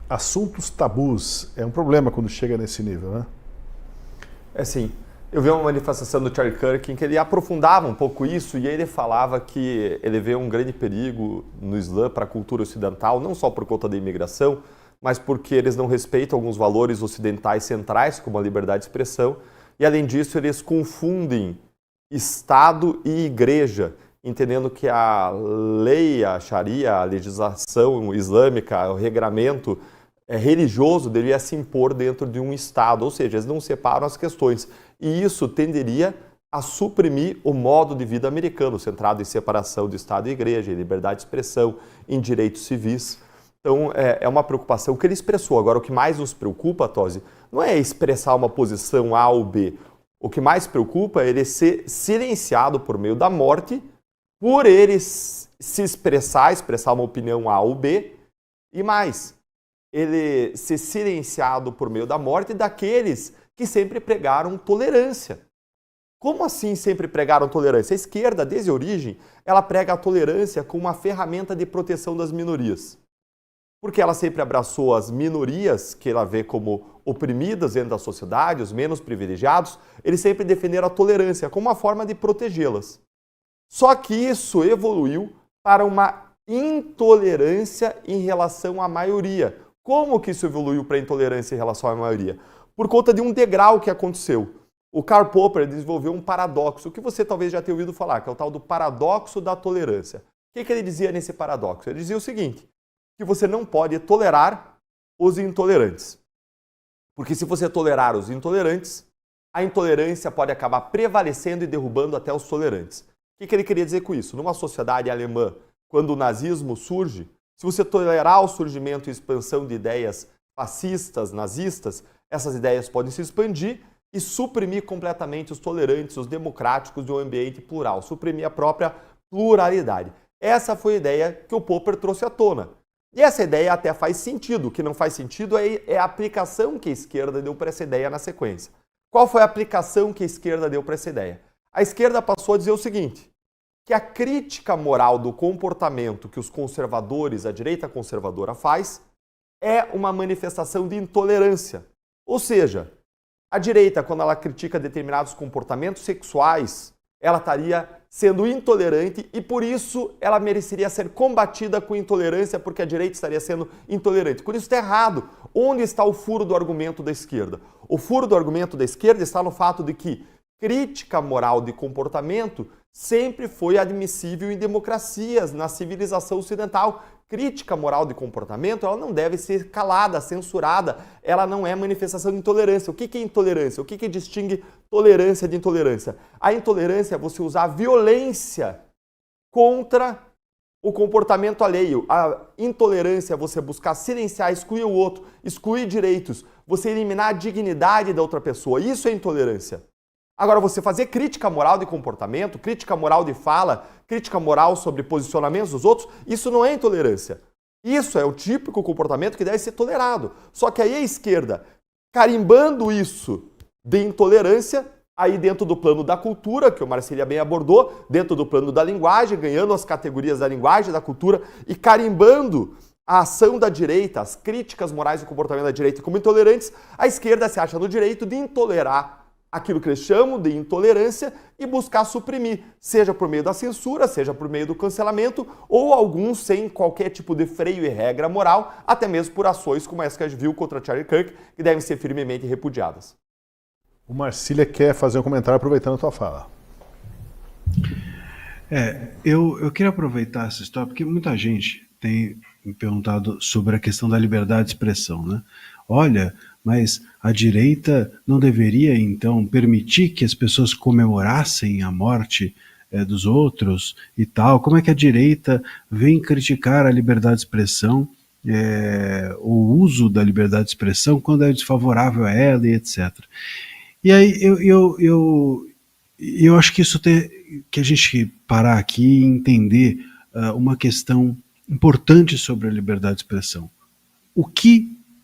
Assuntos tabus é um problema quando chega nesse nível, né? É sim. Eu vi uma manifestação do Charlie Kirk em que ele aprofundava um pouco isso e aí ele falava que ele vê um grande perigo no Islã para a cultura ocidental, não só por conta da imigração, mas porque eles não respeitam alguns valores ocidentais centrais, como a liberdade de expressão, e além disso eles confundem Estado e Igreja, entendendo que a lei, a Sharia, a legislação islâmica, o regramento religioso deveria se impor dentro de um Estado, ou seja, eles não separam as questões. E isso tenderia a suprimir o modo de vida americano, centrado em separação de Estado e Igreja, em liberdade de expressão, em direitos civis. Então, é uma preocupação que ele expressou. Agora, o que mais nos preocupa, Tosi, não é expressar uma posição A ou B. O que mais preocupa é ele ser silenciado por meio da morte, por ele se expressar uma opinião A ou B, e mais, ele ser silenciado por meio da morte daqueles que sempre pregaram tolerância. Como assim sempre pregaram tolerância? A esquerda, desde a origem, ela prega a tolerância como uma ferramenta de proteção das minorias. Porque ela sempre abraçou as minorias, que ela vê como oprimidas dentro da sociedade, os menos privilegiados, eles sempre defenderam a tolerância como uma forma de protegê-las. Só que isso evoluiu para uma intolerância em relação à maioria. Como que isso evoluiu para a intolerância em relação à maioria? Por conta de um degrau que aconteceu. O Karl Popper desenvolveu um paradoxo, que você talvez já tenha ouvido falar, que é o tal do paradoxo da tolerância. O que ele dizia nesse paradoxo? Ele dizia o seguinte, que você não pode tolerar os intolerantes. Porque se você tolerar os intolerantes, a intolerância pode acabar prevalecendo e derrubando até os tolerantes. O que ele queria dizer com isso? Numa sociedade alemã, quando o nazismo surge, se você tolerar o surgimento e expansão de ideias fascistas, nazistas, essas ideias podem se expandir e suprimir completamente os tolerantes, os democráticos de um ambiente plural, suprimir a própria pluralidade. Essa foi a ideia que o Popper trouxe à tona. E essa ideia até faz sentido. O que não faz sentido é a aplicação que a esquerda deu para essa ideia na sequência. Qual foi a aplicação que a esquerda deu para essa ideia? A esquerda passou a dizer o seguinte, que a crítica moral do comportamento que os conservadores, a direita conservadora faz, é uma manifestação de intolerância. Ou seja, a direita, quando ela critica determinados comportamentos sexuais, ela estaria sendo intolerante e por isso ela mereceria ser combatida com intolerância porque a direita estaria sendo intolerante. Por isso está errado. Onde está o furo do argumento da esquerda? O furo do argumento da esquerda está no fato de que crítica moral de comportamento sempre foi admissível em democracias, na civilização ocidental. Crítica moral de comportamento, ela não deve ser calada, censurada, ela não é manifestação de intolerância. O que é intolerância? O que distingue tolerância de intolerância? A intolerância é você usar violência contra o comportamento alheio. A intolerância é você buscar silenciar, excluir o outro, excluir direitos, você eliminar a dignidade da outra pessoa. Isso é intolerância. Agora, você fazer crítica moral de comportamento, crítica moral de fala, crítica moral sobre posicionamentos dos outros, isso não é intolerância. Isso é o típico comportamento que deve ser tolerado. Só que aí a esquerda, carimbando isso de intolerância, aí dentro do plano da cultura, que o Marcília bem abordou, dentro do plano da linguagem, ganhando as categorias da linguagem, da cultura, e carimbando a ação da direita, as críticas morais do comportamento da direita como intolerantes, a esquerda se acha no direito de intolerar aquilo que eles chamam de intolerância e buscar suprimir, seja por meio da censura, seja por meio do cancelamento, ou alguns sem qualquer tipo de freio e regra moral, até mesmo por ações como essa que a gente viu contra Charlie Kirk, que devem ser firmemente repudiadas. O Marcília quer fazer um comentário aproveitando a tua fala. Eu queria aproveitar essa história, porque muita gente tem me perguntado sobre a questão da liberdade de expressão, né? Olha, mas a direita não deveria, então, permitir que as pessoas comemorassem a morte dos outros e tal? Como é que a direita vem criticar a liberdade de expressão, o uso da liberdade de expressão, quando é desfavorável a ela e etc. E aí eu acho que isso tem que a gente parar aqui e entender uma questão importante sobre a liberdade de expressão.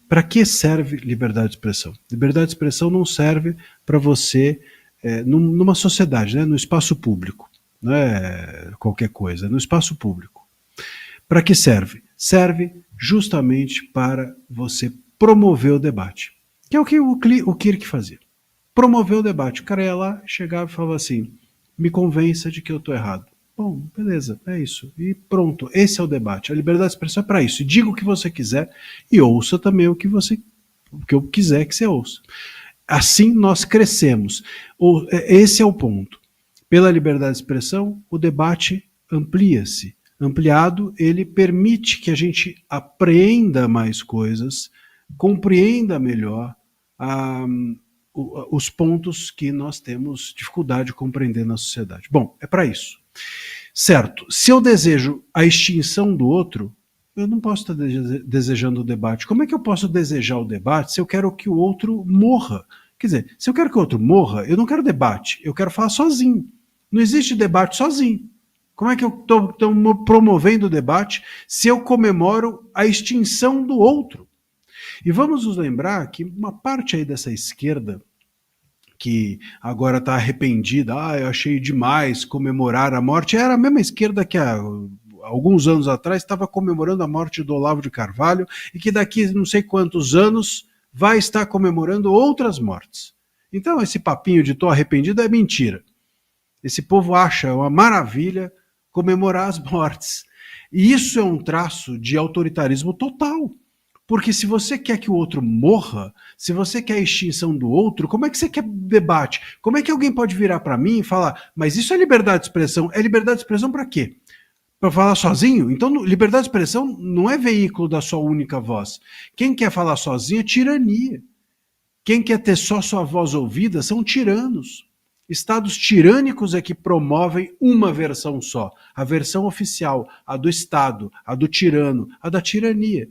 Para que serve liberdade de expressão? Liberdade de expressão não serve para você, numa sociedade, né, no espaço público, não é qualquer coisa, no espaço público. Para que serve? Serve justamente para você promover o debate, que é o que o Kirk fazia. Promover o debate. O cara ia lá, chegava e falava assim, me convença de que eu estou errado. Bom, beleza, é isso. E pronto, esse é o debate. A liberdade de expressão é para isso. Diga o que você quiser e ouça também o que eu quiser que você ouça. Assim nós crescemos. Esse é o ponto. Pela liberdade de expressão, o debate amplia-se. Ampliado, ele permite que a gente apreenda mais coisas, compreenda melhor os pontos que nós temos dificuldade de compreender na sociedade. Bom, é para isso. Certo, se eu desejo a extinção do outro, eu não posso estar desejando o debate. Como é que eu posso desejar o debate se eu quero que o outro morra? Quer dizer, se eu quero que o outro morra, eu não quero debate, eu quero falar sozinho. Não existe debate sozinho. Como é que eu estou promovendo o debate se eu comemoro a extinção do outro? E vamos nos lembrar que uma parte aí dessa esquerda, que agora está arrependida, eu achei demais comemorar a morte, era a mesma esquerda que há alguns anos atrás estava comemorando a morte do Olavo de Carvalho e que daqui não sei quantos anos vai estar comemorando outras mortes. Então esse papinho de tô arrependido é mentira. Esse povo acha uma maravilha comemorar as mortes. E isso é um traço de autoritarismo total. Porque se você quer que o outro morra, se você quer a extinção do outro, como é que você quer debate? Como é que alguém pode virar para mim e falar, mas isso é liberdade de expressão? É liberdade de expressão para quê? Para falar sozinho? Então, liberdade de expressão não é veículo da sua única voz. Quem quer falar sozinho é tirania. Quem quer ter só sua voz ouvida são tiranos. Estados tirânicos é que promovem uma versão só. A versão oficial, a do Estado, a do tirano, a da tirania.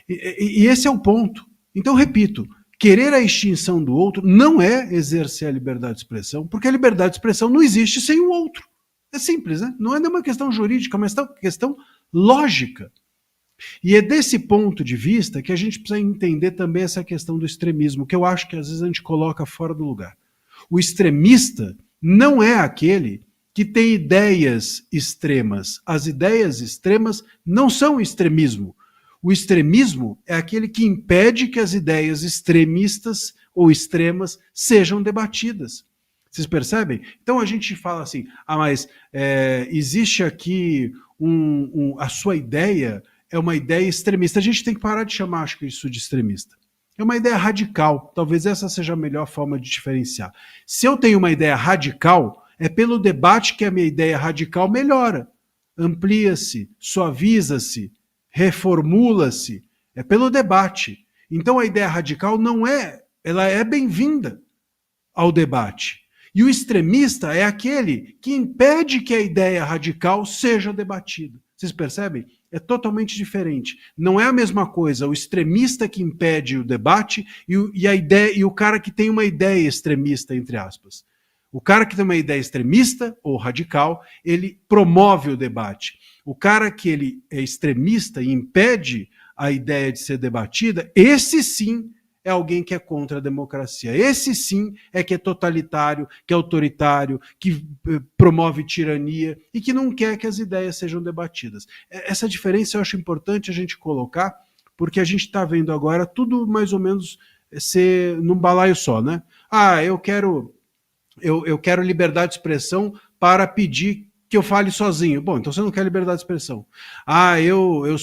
E esse é o ponto. Então, repito, querer a extinção do outro não é exercer a liberdade de expressão, porque a liberdade de expressão não existe sem o outro. É simples, né? Não é nenhuma questão jurídica, mas é uma questão lógica. E é desse ponto de vista que a gente precisa entender também essa questão do extremismo, que eu acho que às vezes a gente coloca fora do lugar. O extremista não é aquele que tem ideias extremas. As ideias extremas não são extremismo. O extremismo é aquele que impede que as ideias extremistas ou extremas sejam debatidas. Vocês percebem? Então a gente fala assim, mas existe aqui a sua ideia é uma ideia extremista. A gente tem que parar de chamar, acho que isso de extremista. É uma ideia radical. Talvez essa seja a melhor forma de diferenciar. Se eu tenho uma ideia radical, é pelo debate que a minha ideia radical melhora. Amplia-se, suaviza-se, reformula-se. É pelo debate. Então a ideia radical ela é bem-vinda ao debate. E o extremista é aquele que impede que a ideia radical seja debatida. Vocês percebem? É totalmente diferente. Não é a mesma coisa o extremista que impede o debate e o cara que tem uma ideia extremista, entre aspas. O cara que tem uma ideia extremista ou radical, ele promove o debate. O cara que ele é extremista e impede a ideia de ser debatida, esse sim é alguém que é contra a democracia. Esse sim é que é totalitário, que é autoritário, que promove tirania e que não quer que as ideias sejam debatidas. Essa diferença eu acho importante a gente colocar, porque a gente está vendo agora tudo mais ou menos ser num balaio só, né? Eu quero liberdade de expressão para pedir que eu fale sozinho. Bom, então você não quer liberdade de expressão. Eu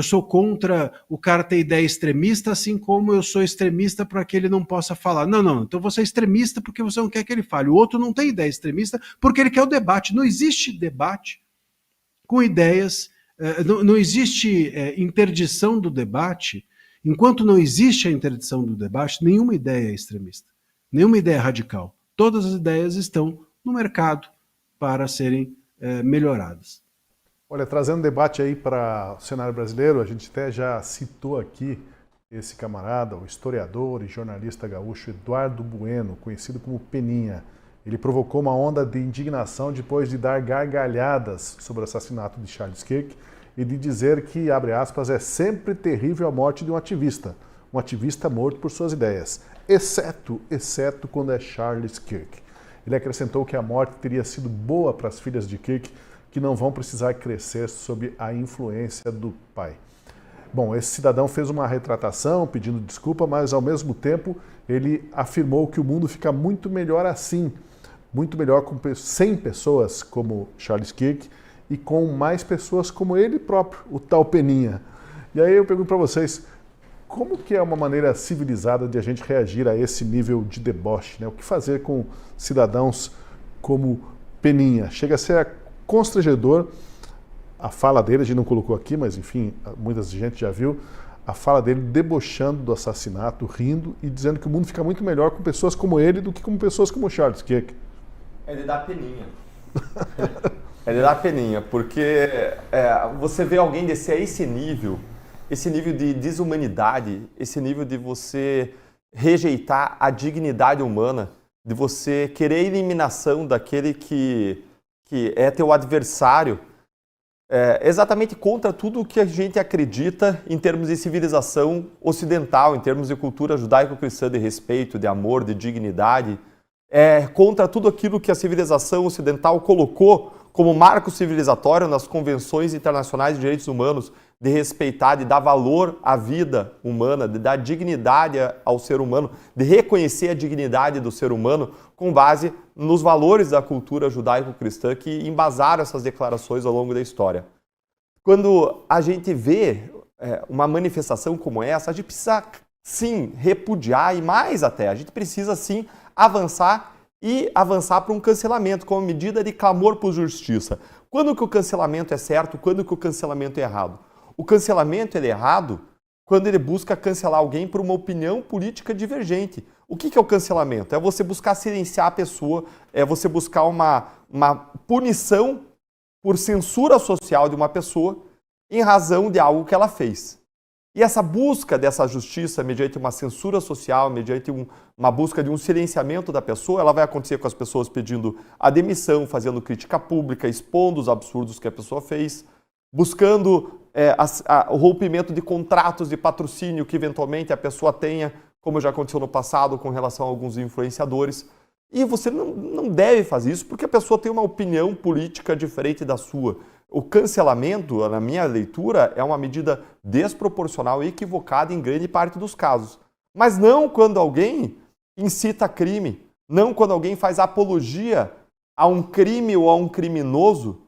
sou contra o cara ter ideia extremista, assim como eu sou extremista para que ele não possa falar. Não. Então você é extremista porque você não quer que ele fale. O outro não tem ideia extremista porque ele quer o debate. Não existe debate com ideias, não existe interdição do debate. Enquanto não existe a interdição do debate, nenhuma ideia é extremista, nenhuma ideia é radical. Todas as ideias estão no mercado para serem melhoradas. Olha, trazendo debate aí para o cenário brasileiro, a gente até já citou aqui esse camarada, o historiador e jornalista gaúcho Eduardo Bueno, conhecido como Peninha. Ele provocou uma onda de indignação depois de dar gargalhadas sobre o assassinato de Charles Kirk e de dizer que, abre aspas, é sempre terrível a morte de um ativista morto por suas ideias, exceto quando é Charles Kirk. Ele acrescentou que a morte teria sido boa para as filhas de Kirk, que não vão precisar crescer sob a influência do pai. Bom, esse cidadão fez uma retratação pedindo desculpa, mas ao mesmo tempo ele afirmou que o mundo fica muito melhor assim, muito melhor sem pessoas como Charles Kirk e com mais pessoas como ele próprio, o tal Peninha. E aí eu pergunto para vocês, como que é uma maneira civilizada de a gente reagir a esse nível de deboche, né? O que fazer com cidadãos como Peninha? Chega a ser constrangedor a fala dele, a gente não colocou aqui, mas enfim, muita gente já viu, a fala dele debochando do assassinato, rindo e dizendo que o mundo fica muito melhor com pessoas como ele do que com pessoas como Charles Kirk. É de dar peninha. É de dar peninha, porque você vê alguém descer a esse nível de desumanidade, esse nível de você rejeitar a dignidade humana, de você querer a eliminação daquele que é teu adversário, exatamente contra tudo o que a gente acredita em termos de civilização ocidental, em termos de cultura judaico-cristã, de respeito, de amor, de dignidade, contra tudo aquilo que a civilização ocidental colocou como marco civilizatório nas convenções internacionais de direitos humanos, de respeitar, de dar valor à vida humana, de dar dignidade ao ser humano, de reconhecer a dignidade do ser humano com base nos valores da cultura judaico-cristã que embasaram essas declarações ao longo da história. Quando a gente vê uma manifestação como essa, a gente precisa sim repudiar e mais até, a gente precisa sim avançar para um cancelamento como medida de clamor por justiça. Quando que o cancelamento é certo, quando que o cancelamento é errado? O cancelamento ele é errado quando ele busca cancelar alguém por uma opinião política divergente. O que é o cancelamento? É você buscar silenciar a pessoa, é você buscar uma punição por censura social de uma pessoa em razão de algo que ela fez. E essa busca dessa justiça mediante uma censura social, mediante uma busca de um silenciamento da pessoa, ela vai acontecer com as pessoas pedindo a demissão, fazendo crítica pública, expondo os absurdos que a pessoa fez, buscando o rompimento de contratos de patrocínio que eventualmente a pessoa tenha, como já aconteceu no passado com relação a alguns influenciadores. E você não deve fazer isso porque a pessoa tem uma opinião política diferente da sua. O cancelamento, na minha leitura, é uma medida desproporcional e equivocada em grande parte dos casos. Mas não quando alguém incita crime, não quando alguém faz apologia a um crime ou a um criminoso,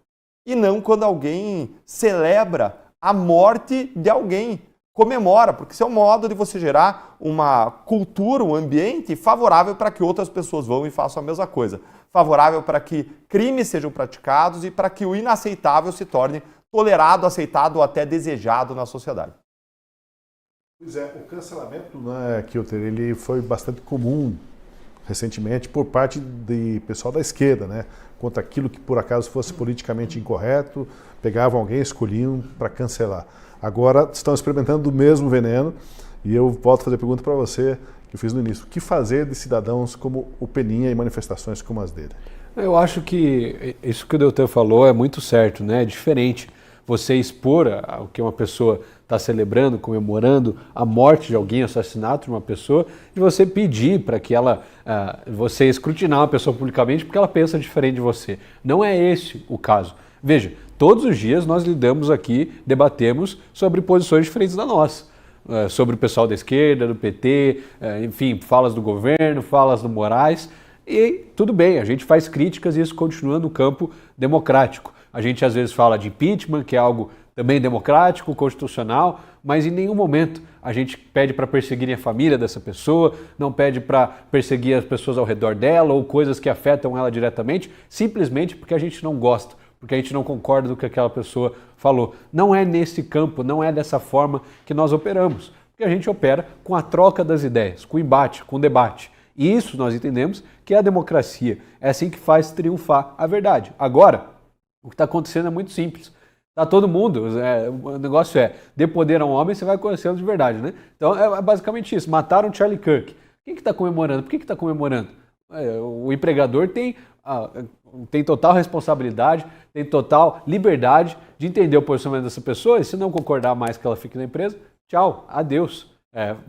e não quando alguém celebra a morte de alguém, comemora, porque isso é um modo de você gerar uma cultura, um ambiente favorável para que outras pessoas vão e façam a mesma coisa, favorável para que crimes sejam praticados e para que o inaceitável se torne tolerado, aceitado ou até desejado na sociedade. Pois é, o cancelamento, né, Kilter, ele foi bastante comum recentemente por parte de pessoal da esquerda, né, contra aquilo que por acaso fosse politicamente incorreto, pegavam alguém, escolhiam para cancelar. Agora estão experimentando o mesmo veneno e eu volto a fazer a pergunta para você que eu fiz no início. O que fazer de cidadãos como o Peninha e manifestações como as dele? Eu acho que isso que o Deltan falou é muito certo, né? É diferente você expor o que uma pessoa está celebrando, comemorando a morte de alguém, o assassinato de uma pessoa, de você pedir para que ela, você escrutinar uma pessoa publicamente porque ela pensa diferente de você. Não é esse o caso. Veja, todos os dias nós lidamos aqui, debatemos sobre posições diferentes da nossa. Sobre o pessoal da esquerda, do PT, enfim, falas do governo, falas do Moraes. E tudo bem, a gente faz críticas e isso continua no campo democrático. A gente às vezes fala de impeachment, que é algo também democrático, constitucional, mas em nenhum momento a gente pede para perseguirem a família dessa pessoa, não pede para perseguir as pessoas ao redor dela ou coisas que afetam ela diretamente, simplesmente porque a gente não gosta, porque a gente não concorda do que aquela pessoa falou. Não é nesse campo, não é dessa forma que nós operamos, porque a gente opera com a troca das ideias, com o embate, com o debate. E isso nós entendemos que é a democracia, é assim que faz triunfar a verdade. Agora, o que está acontecendo é muito simples. Tá todo mundo, o negócio é, dê poder a um homem, você vai conhecê-lo de verdade, né? Então é basicamente isso, mataram Charlie Kirk. Quem que está comemorando? Por que está comemorando? O empregador tem total responsabilidade, tem total liberdade de entender o posicionamento dessa pessoa e se não concordar mais que ela fique na empresa, tchau, adeus.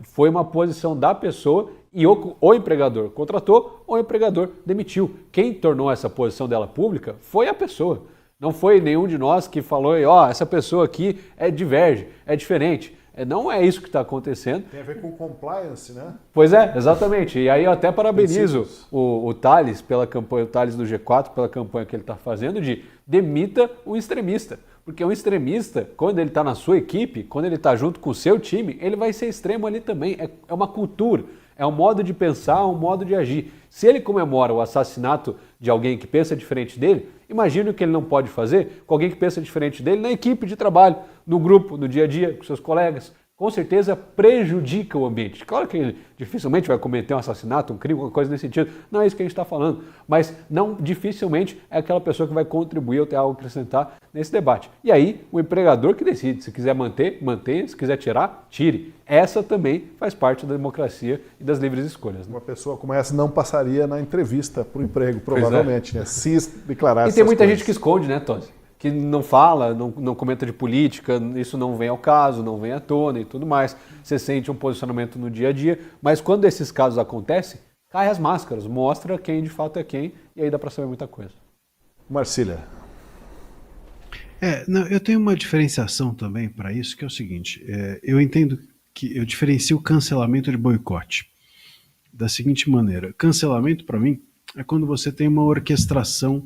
Foi uma posição da pessoa e o empregador contratou ou o empregador demitiu. Quem tornou essa posição dela pública foi a pessoa. Não foi nenhum de nós que falou, essa pessoa aqui diverge, é diferente. Não é isso que está acontecendo. Tem a ver com compliance, né? Pois é, exatamente. E aí eu até parabenizo o Thales pela campanha, o Thales do G4, pela campanha que ele está fazendo de demita o extremista. Porque um extremista, quando ele está na sua equipe, quando ele está junto com o seu time, ele vai ser extremo ali também. É uma cultura, é um modo de pensar, um modo de agir. Se ele comemora o assassinato de alguém que pensa diferente dele, imagine o que ele não pode fazer com alguém que pensa diferente dele na equipe de trabalho, no grupo, no dia a dia, com seus colegas. Com certeza prejudica o ambiente. Claro que ele dificilmente vai cometer um assassinato, um crime, alguma coisa nesse sentido. Não é isso que a gente está falando. Mas não dificilmente é aquela pessoa que vai contribuir ou ter algo a acrescentar nesse debate. E aí, o empregador que decide. Se quiser manter, mantenha. Se quiser tirar, tire. Essa também faz parte da democracia e das livres escolhas. Né? Uma pessoa como essa não passaria na entrevista para o emprego, provavelmente, né? Se declarasse. E tem muita gente que esconde, né, Tosi? Que não fala, não comenta de política, isso não vem ao caso, não vem à tona e tudo mais. Você sente um posicionamento no dia a dia, mas quando esses casos acontecem, cai as máscaras, mostra quem de fato é quem, e aí dá para saber muita coisa. Marcília. Eu tenho uma diferenciação também para isso, que é o seguinte, eu entendo que eu diferencio cancelamento de boicote da seguinte maneira. Cancelamento, para mim, é quando você tem uma orquestração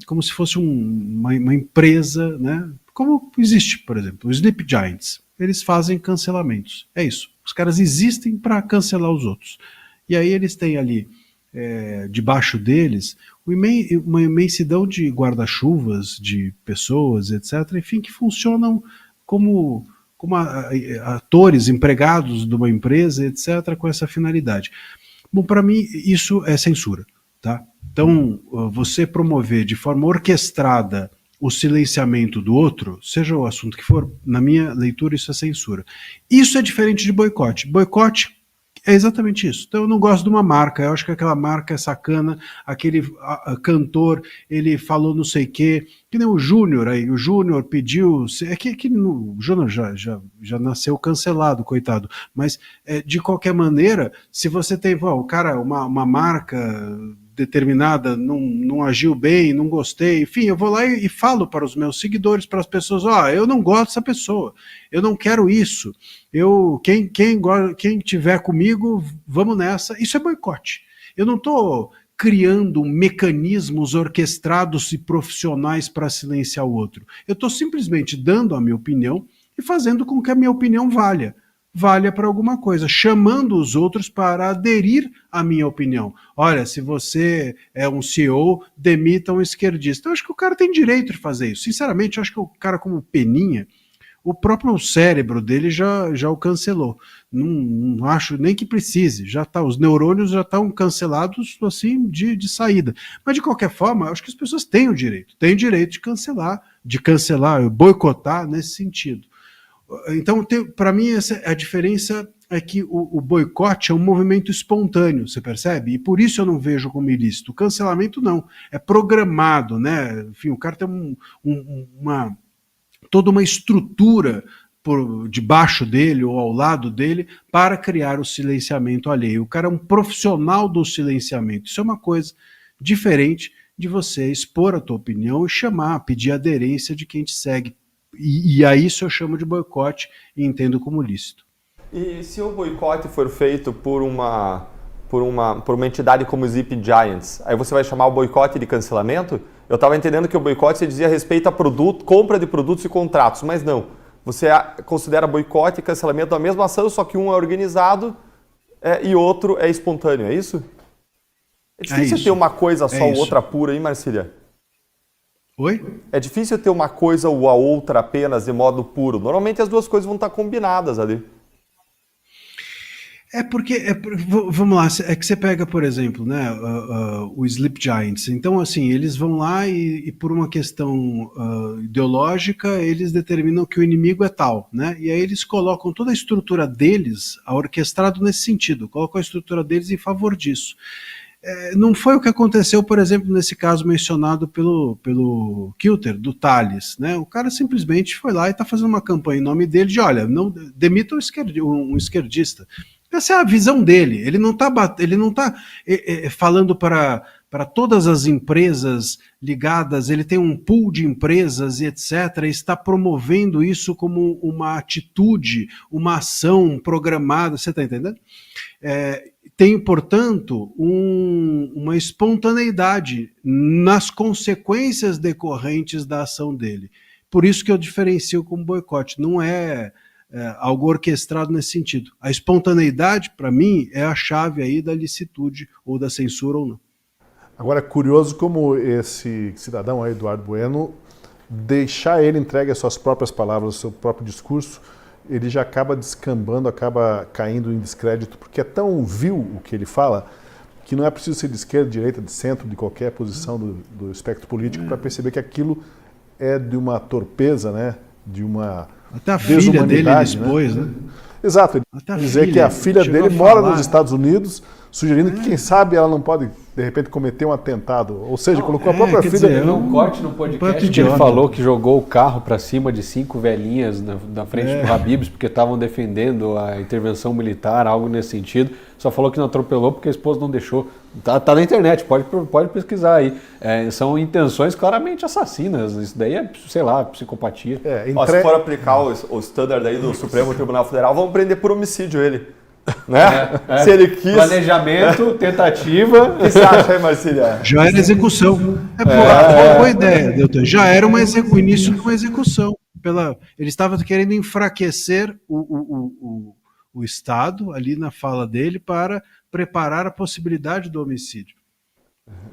como se fosse uma empresa, né? Como existe, por exemplo, o Sleep Giants. Eles fazem cancelamentos. É isso. Os caras existem para cancelar os outros. E aí eles têm ali, debaixo deles, uma imensidão de guarda-chuvas, de pessoas, etc., enfim, que funcionam como atores, empregados de uma empresa, etc., com essa finalidade. Bom, para mim, isso é censura. Tá? Então, você promover de forma orquestrada o silenciamento do outro, seja o assunto que for, na minha leitura isso é censura. Isso é diferente de boicote. Boicote é exatamente isso. Então eu não gosto de uma marca, eu acho que aquela marca é sacana, aquele cantor, ele falou não sei o quê, que nem o Júnior aí, o Júnior pediu, o Júnior já nasceu cancelado, coitado, mas de qualquer maneira, se você tem, o cara, uma marca determinada não agiu bem, não gostei, enfim, eu vou lá e falo para os meus seguidores, para as pessoas, eu não gosto dessa pessoa, eu não quero isso, quem tiver comigo, vamos nessa. Isso é boicote. Eu não estou criando mecanismos orquestrados e profissionais para silenciar o outro. Eu estou simplesmente dando a minha opinião e fazendo com que a minha opinião valha para alguma coisa, chamando os outros para aderir à minha opinião. Olha, se você é um CEO, demita um esquerdista. Eu acho que o cara tem direito de fazer isso. Sinceramente, eu acho que o cara como Peninha, o próprio cérebro dele já o cancelou. Não acho nem que precise. Já tá, os neurônios já estão cancelados assim de saída. Mas de qualquer forma, eu acho que as pessoas têm o direito de cancelar, boicotar nesse sentido. Então, para mim, a diferença é que o boicote é um movimento espontâneo, você percebe? E por isso eu não vejo como ilícito. O cancelamento não, é programado, né? Enfim, o cara tem toda uma estrutura por debaixo dele ou ao lado dele para criar o silenciamento alheio. O cara é um profissional do silenciamento. Isso é uma coisa diferente de você expor a tua opinião e pedir aderência de quem te segue. E aí isso eu chamo de boicote e entendo como lícito. E se o boicote for feito por uma entidade como o Sleep Giants, aí você vai chamar o boicote de cancelamento? Eu estava entendendo que o boicote se dizia respeito a compra de produtos e contratos, mas não. Você considera boicote e cancelamento da mesma ação, só que um é organizado e outro é espontâneo, é isso? É difícil ter uma coisa só ou outra pura, hein, Marcília? Oi? É difícil ter uma coisa ou a outra apenas de modo puro. Normalmente as duas coisas vão estar combinadas ali. Vamos lá, é que você pega, por exemplo, né, o Sleep Giants. Então, assim, eles vão lá e por uma questão ideológica, eles determinam que o inimigo é tal, né? E aí eles colocam toda a estrutura deles orquestrado nesse sentido, colocam a estrutura deles em favor disso. Não foi o que aconteceu, por exemplo, nesse caso mencionado pelo Kilter, do Thales, né? O cara simplesmente foi lá e está fazendo uma campanha em nome dele de, olha, não demita um esquerdista. Essa é a visão dele. Ele não está falando para todas as empresas ligadas, ele tem um pool de empresas e etc., e está promovendo isso como uma atitude, uma ação programada, você está entendendo? Tem, portanto, uma espontaneidade nas consequências decorrentes da ação dele. Por isso que eu diferencio como boicote. Não é algo orquestrado nesse sentido. A espontaneidade, para mim, é a chave aí da licitude ou da censura ou não. Agora, é curioso como esse cidadão aí, Eduardo Bueno, deixar ele entregue às suas próprias palavras, ao seu próprio discurso, ele já acaba descambando, acaba caindo em descrédito, porque é tão vil o que ele fala, que não é preciso ser de esquerda, de direita, de centro, de qualquer posição do espectro político para perceber que aquilo é de uma torpeza, né? De uma até a filha dele ele expôs, né? Exato, ele dizer que a filha dele mora nos Estados Unidos, sugerindo que quem sabe ela não pode, de repente, cometer um atentado. Ou seja, colocou a própria filha... Dizer, um corte no podcast que ele falou que jogou o carro para cima de 5 velhinhas na frente do Habib's porque estavam defendendo a intervenção militar, algo nesse sentido. Só falou que não atropelou porque a esposa não deixou. Tá na internet, pode pesquisar aí. São intenções claramente assassinas. Isso daí é, sei lá, psicopatia. Se for aplicar o standard aí do Supremo Tribunal Federal, vamos prender por homicídio ele. Né? Se ele quis... Planejamento, tentativa. O que você acha aí, Marcília? Já era execução. Boa ideia, Deltan. Já era o início de uma execução. Ele estava querendo enfraquecer o Estado, ali na fala dele, para preparar a possibilidade do homicídio.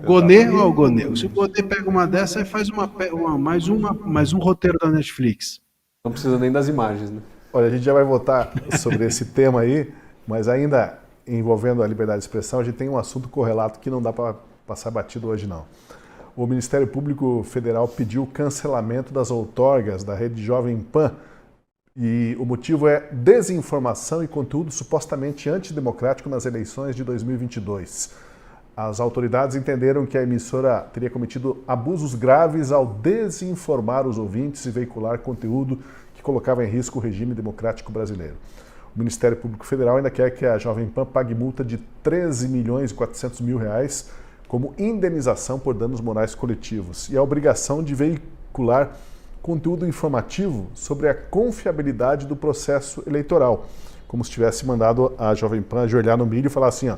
Gonê, ó, o Gonê. Se o Gonê pega uma dessa, aí faz mais um roteiro da Netflix. Não precisa nem das imagens, né? Olha, a gente já vai voltar sobre esse tema aí, mas ainda envolvendo a liberdade de expressão, a gente tem um assunto correlato que não dá para passar batido hoje, não. O Ministério Público Federal pediu o cancelamento das outorgas da rede Jovem Pan e o motivo é desinformação e conteúdo supostamente antidemocrático nas eleições de 2022. As autoridades entenderam que a emissora teria cometido abusos graves ao desinformar os ouvintes e veicular conteúdo que colocava em risco o regime democrático brasileiro. O Ministério Público Federal ainda quer que a Jovem Pan pague multa de R$ 13.400.000 como indenização por danos morais coletivos e a obrigação de veicular conteúdo informativo sobre a confiabilidade do processo eleitoral, como se tivesse mandado a Jovem Pan ajoelhar no milho e falar assim, ó,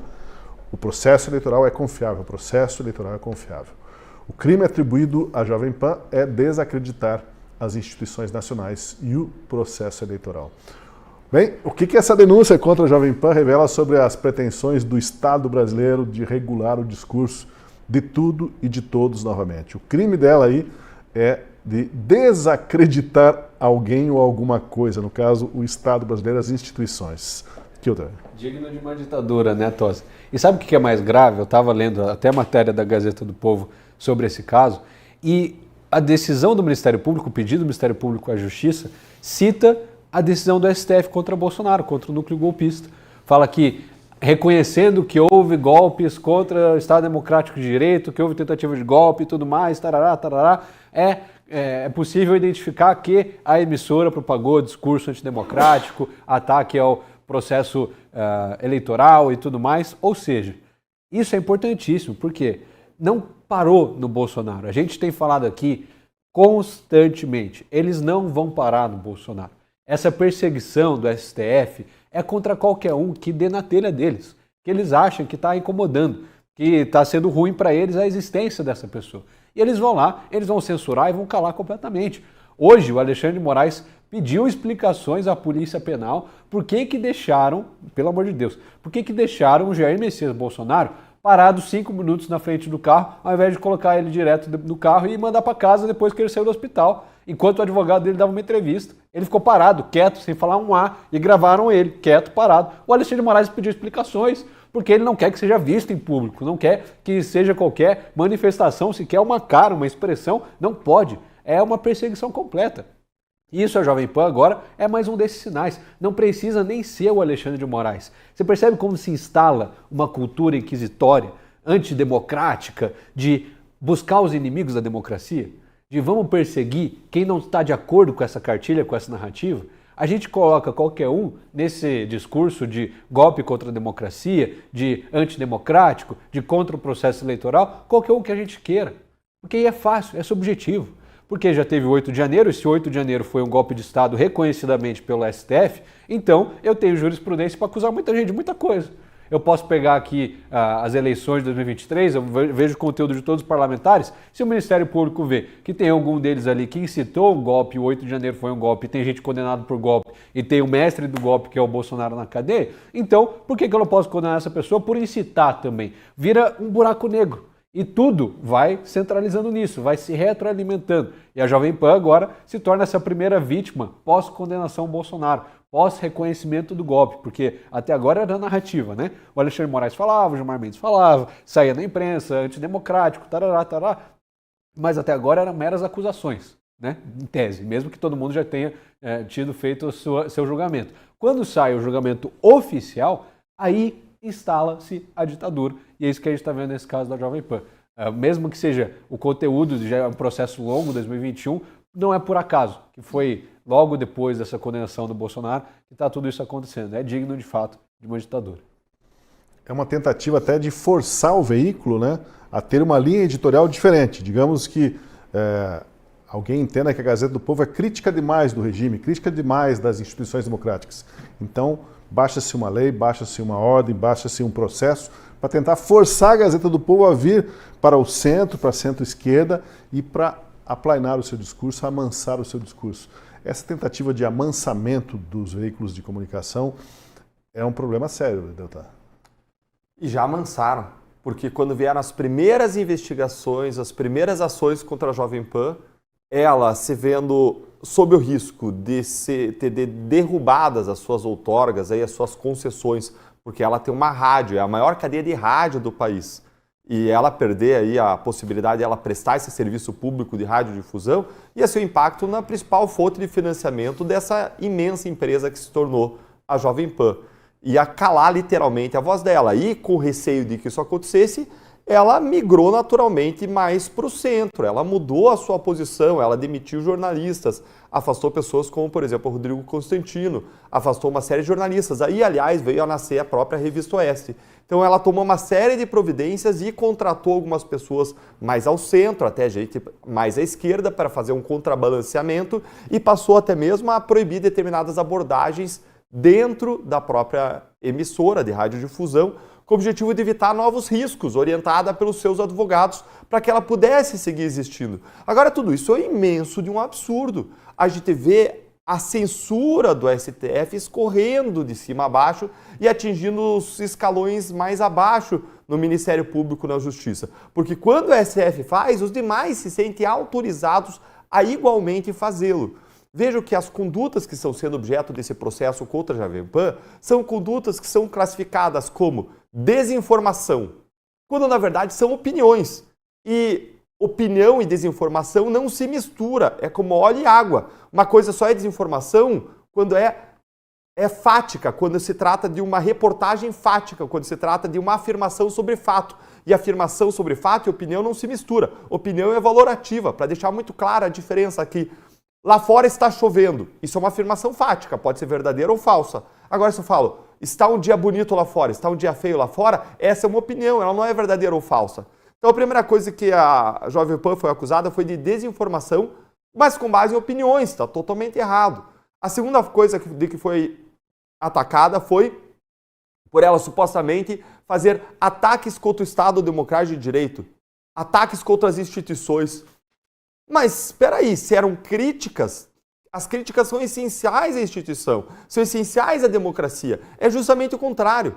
O processo eleitoral é confiável, O crime atribuído à Jovem Pan é desacreditar as instituições nacionais e o processo eleitoral. Bem, o que essa denúncia contra a Jovem Pan revela sobre as pretensões do Estado brasileiro de regular o discurso de tudo e de todos novamente? O crime dela aí é de desacreditar alguém ou alguma coisa, no caso, o Estado brasileiro, as instituições. Digno de uma ditadura, né, Tosse? E sabe o que é mais grave? Eu estava lendo até a matéria da Gazeta do Povo sobre esse caso, e a decisão do Ministério Público, o pedido do Ministério Público à Justiça, cita a decisão do STF contra Bolsonaro, contra o núcleo golpista. Fala que, reconhecendo que houve golpes contra o Estado Democrático de Direito, que houve tentativa de golpe e tudo mais, tarará, é possível identificar que a emissora propagou discurso antidemocrático, ataque ao processo eleitoral e tudo mais. Ou seja, isso é importantíssimo, porque não parou no Bolsonaro. A gente tem falado aqui constantemente, eles não vão parar no Bolsonaro. Essa perseguição do STF é contra qualquer um que dê na telha deles, que eles acham que está incomodando, que está sendo ruim para eles a existência dessa pessoa. E eles vão lá, eles vão censurar e vão calar completamente. Hoje, o Alexandre de Moraes pediu explicações à Polícia Penal por que deixaram, pelo amor de Deus, por que deixaram o Jair Messias Bolsonaro parado 5 minutos na frente do carro, ao invés de colocar ele direto no carro e mandar para casa depois que ele saiu do hospital. Enquanto o advogado dele dava uma entrevista, ele ficou parado, quieto, sem falar um A, e gravaram ele, quieto, parado. O Alexandre de Moraes pediu explicações, porque ele não quer que seja visto em público, não quer que seja qualquer manifestação, se quer uma cara, uma expressão, não pode. É uma perseguição completa. Isso, a Jovem Pan agora é mais um desses sinais. Não precisa nem ser o Alexandre de Moraes. Você percebe como se instala uma cultura inquisitória, antidemocrática, de buscar os inimigos da democracia? De vamos perseguir quem não está de acordo com essa cartilha, com essa narrativa? A gente coloca qualquer um nesse discurso de golpe contra a democracia, de antidemocrático, de contra o processo eleitoral, qualquer um que a gente queira. Porque aí é fácil, é subjetivo. Porque já teve o 8 de janeiro, e se o 8 de janeiro foi um golpe de Estado reconhecidamente pelo STF, então eu tenho jurisprudência para acusar muita gente de muita coisa. Eu posso pegar aqui as eleições de 2023, eu vejo o conteúdo de todos os parlamentares, se o Ministério Público vê que tem algum deles ali que incitou um golpe, o 8 de janeiro foi um golpe, tem gente condenada por golpe, e tem o mestre do golpe, que é o Bolsonaro, na cadeia, então por que eu não posso condenar essa pessoa por incitar também? Vira um buraco negro. E tudo vai centralizando nisso, vai se retroalimentando. E a Jovem Pan agora se torna essa primeira vítima pós-condenação Bolsonaro, pós-reconhecimento do golpe, porque até agora era narrativa, né? O Alexandre de Moraes falava, o Gilmar Mendes falava, saía na imprensa, antidemocrático, tarará, mas até agora eram meras acusações, né? Em tese, mesmo que todo mundo já tenha tido feito seu julgamento. Quando sai o julgamento oficial, aí instala-se a ditadura. E é isso que a gente está vendo nesse caso da Jovem Pan. Mesmo que seja o conteúdo, já é um processo longo, 2021, não é por acaso, que foi logo depois dessa condenação do Bolsonaro que está tudo isso acontecendo. É digno, de fato, de uma ditadura. É uma tentativa até de forçar o veículo, né, a ter uma linha editorial diferente. Digamos que alguém entenda que a Gazeta do Povo é crítica demais do regime, crítica demais das instituições democráticas. Então, baixa-se uma lei, baixa-se uma ordem, baixa-se um processo para tentar forçar a Gazeta do Povo a vir para o centro, para a centro-esquerda e para aplainar o seu discurso, amansar o seu discurso. Essa tentativa de amansamento dos veículos de comunicação é um problema sério, Deltan. E já amansaram, porque quando vieram as primeiras investigações, as primeiras ações contra a Jovem Pan, ela se vendo sob o risco de ter derrubadas as suas outorgas, aí, as suas concessões, porque ela tem uma rádio, é a maior cadeia de rádio do país. E ela perder aí a possibilidade de ela prestar esse serviço público de radiodifusão, ia ser o impacto na principal fonte de financiamento dessa imensa empresa que se tornou a Jovem Pan. Ia calar literalmente a voz dela. E com receio de que isso acontecesse, ela migrou naturalmente mais para o centro, ela mudou a sua posição, ela demitiu jornalistas, afastou pessoas como, por exemplo, o Rodrigo Constantino, afastou uma série de jornalistas. Aí, aliás, veio a nascer a própria Revista Oeste. Então, ela tomou uma série de providências e contratou algumas pessoas mais ao centro, até gente mais à esquerda, para fazer um contrabalanceamento e passou até mesmo a proibir determinadas abordagens dentro da própria emissora de radiodifusão, com o objetivo de evitar novos riscos, orientada pelos seus advogados, para que ela pudesse seguir existindo. Agora, tudo isso é imenso de um absurdo. A gente vê a censura do STF escorrendo de cima a baixo e atingindo os escalões mais abaixo no Ministério Público e na Justiça. Porque quando o STF faz, os demais se sentem autorizados a igualmente fazê-lo. Vejam que as condutas que estão sendo objeto desse processo contra a Jovem Pan são condutas que são classificadas como desinformação, quando na verdade são opiniões. E opinião e desinformação não se mistura, é como óleo e água. Uma coisa só é desinformação quando é fática, quando se trata de uma reportagem fática, quando se trata de uma afirmação sobre fato. E afirmação sobre fato e opinião não se mistura. Opinião é valorativa, para deixar muito clara a diferença aqui. Lá fora está chovendo. Isso é uma afirmação fática, pode ser verdadeira ou falsa. Agora, se eu falo, está um dia bonito lá fora, está um dia feio lá fora, essa é uma opinião, ela não é verdadeira ou falsa. Então, a primeira coisa que a Jovem Pan foi acusada foi de desinformação, mas com base em opiniões, está totalmente errado. A segunda coisa de que foi atacada foi por ela supostamente fazer ataques contra o Estado Democrático de Direito, ataques contra as instituições. Mas, espera aí, se eram críticas, as críticas são essenciais à instituição, são essenciais à democracia. É justamente o contrário.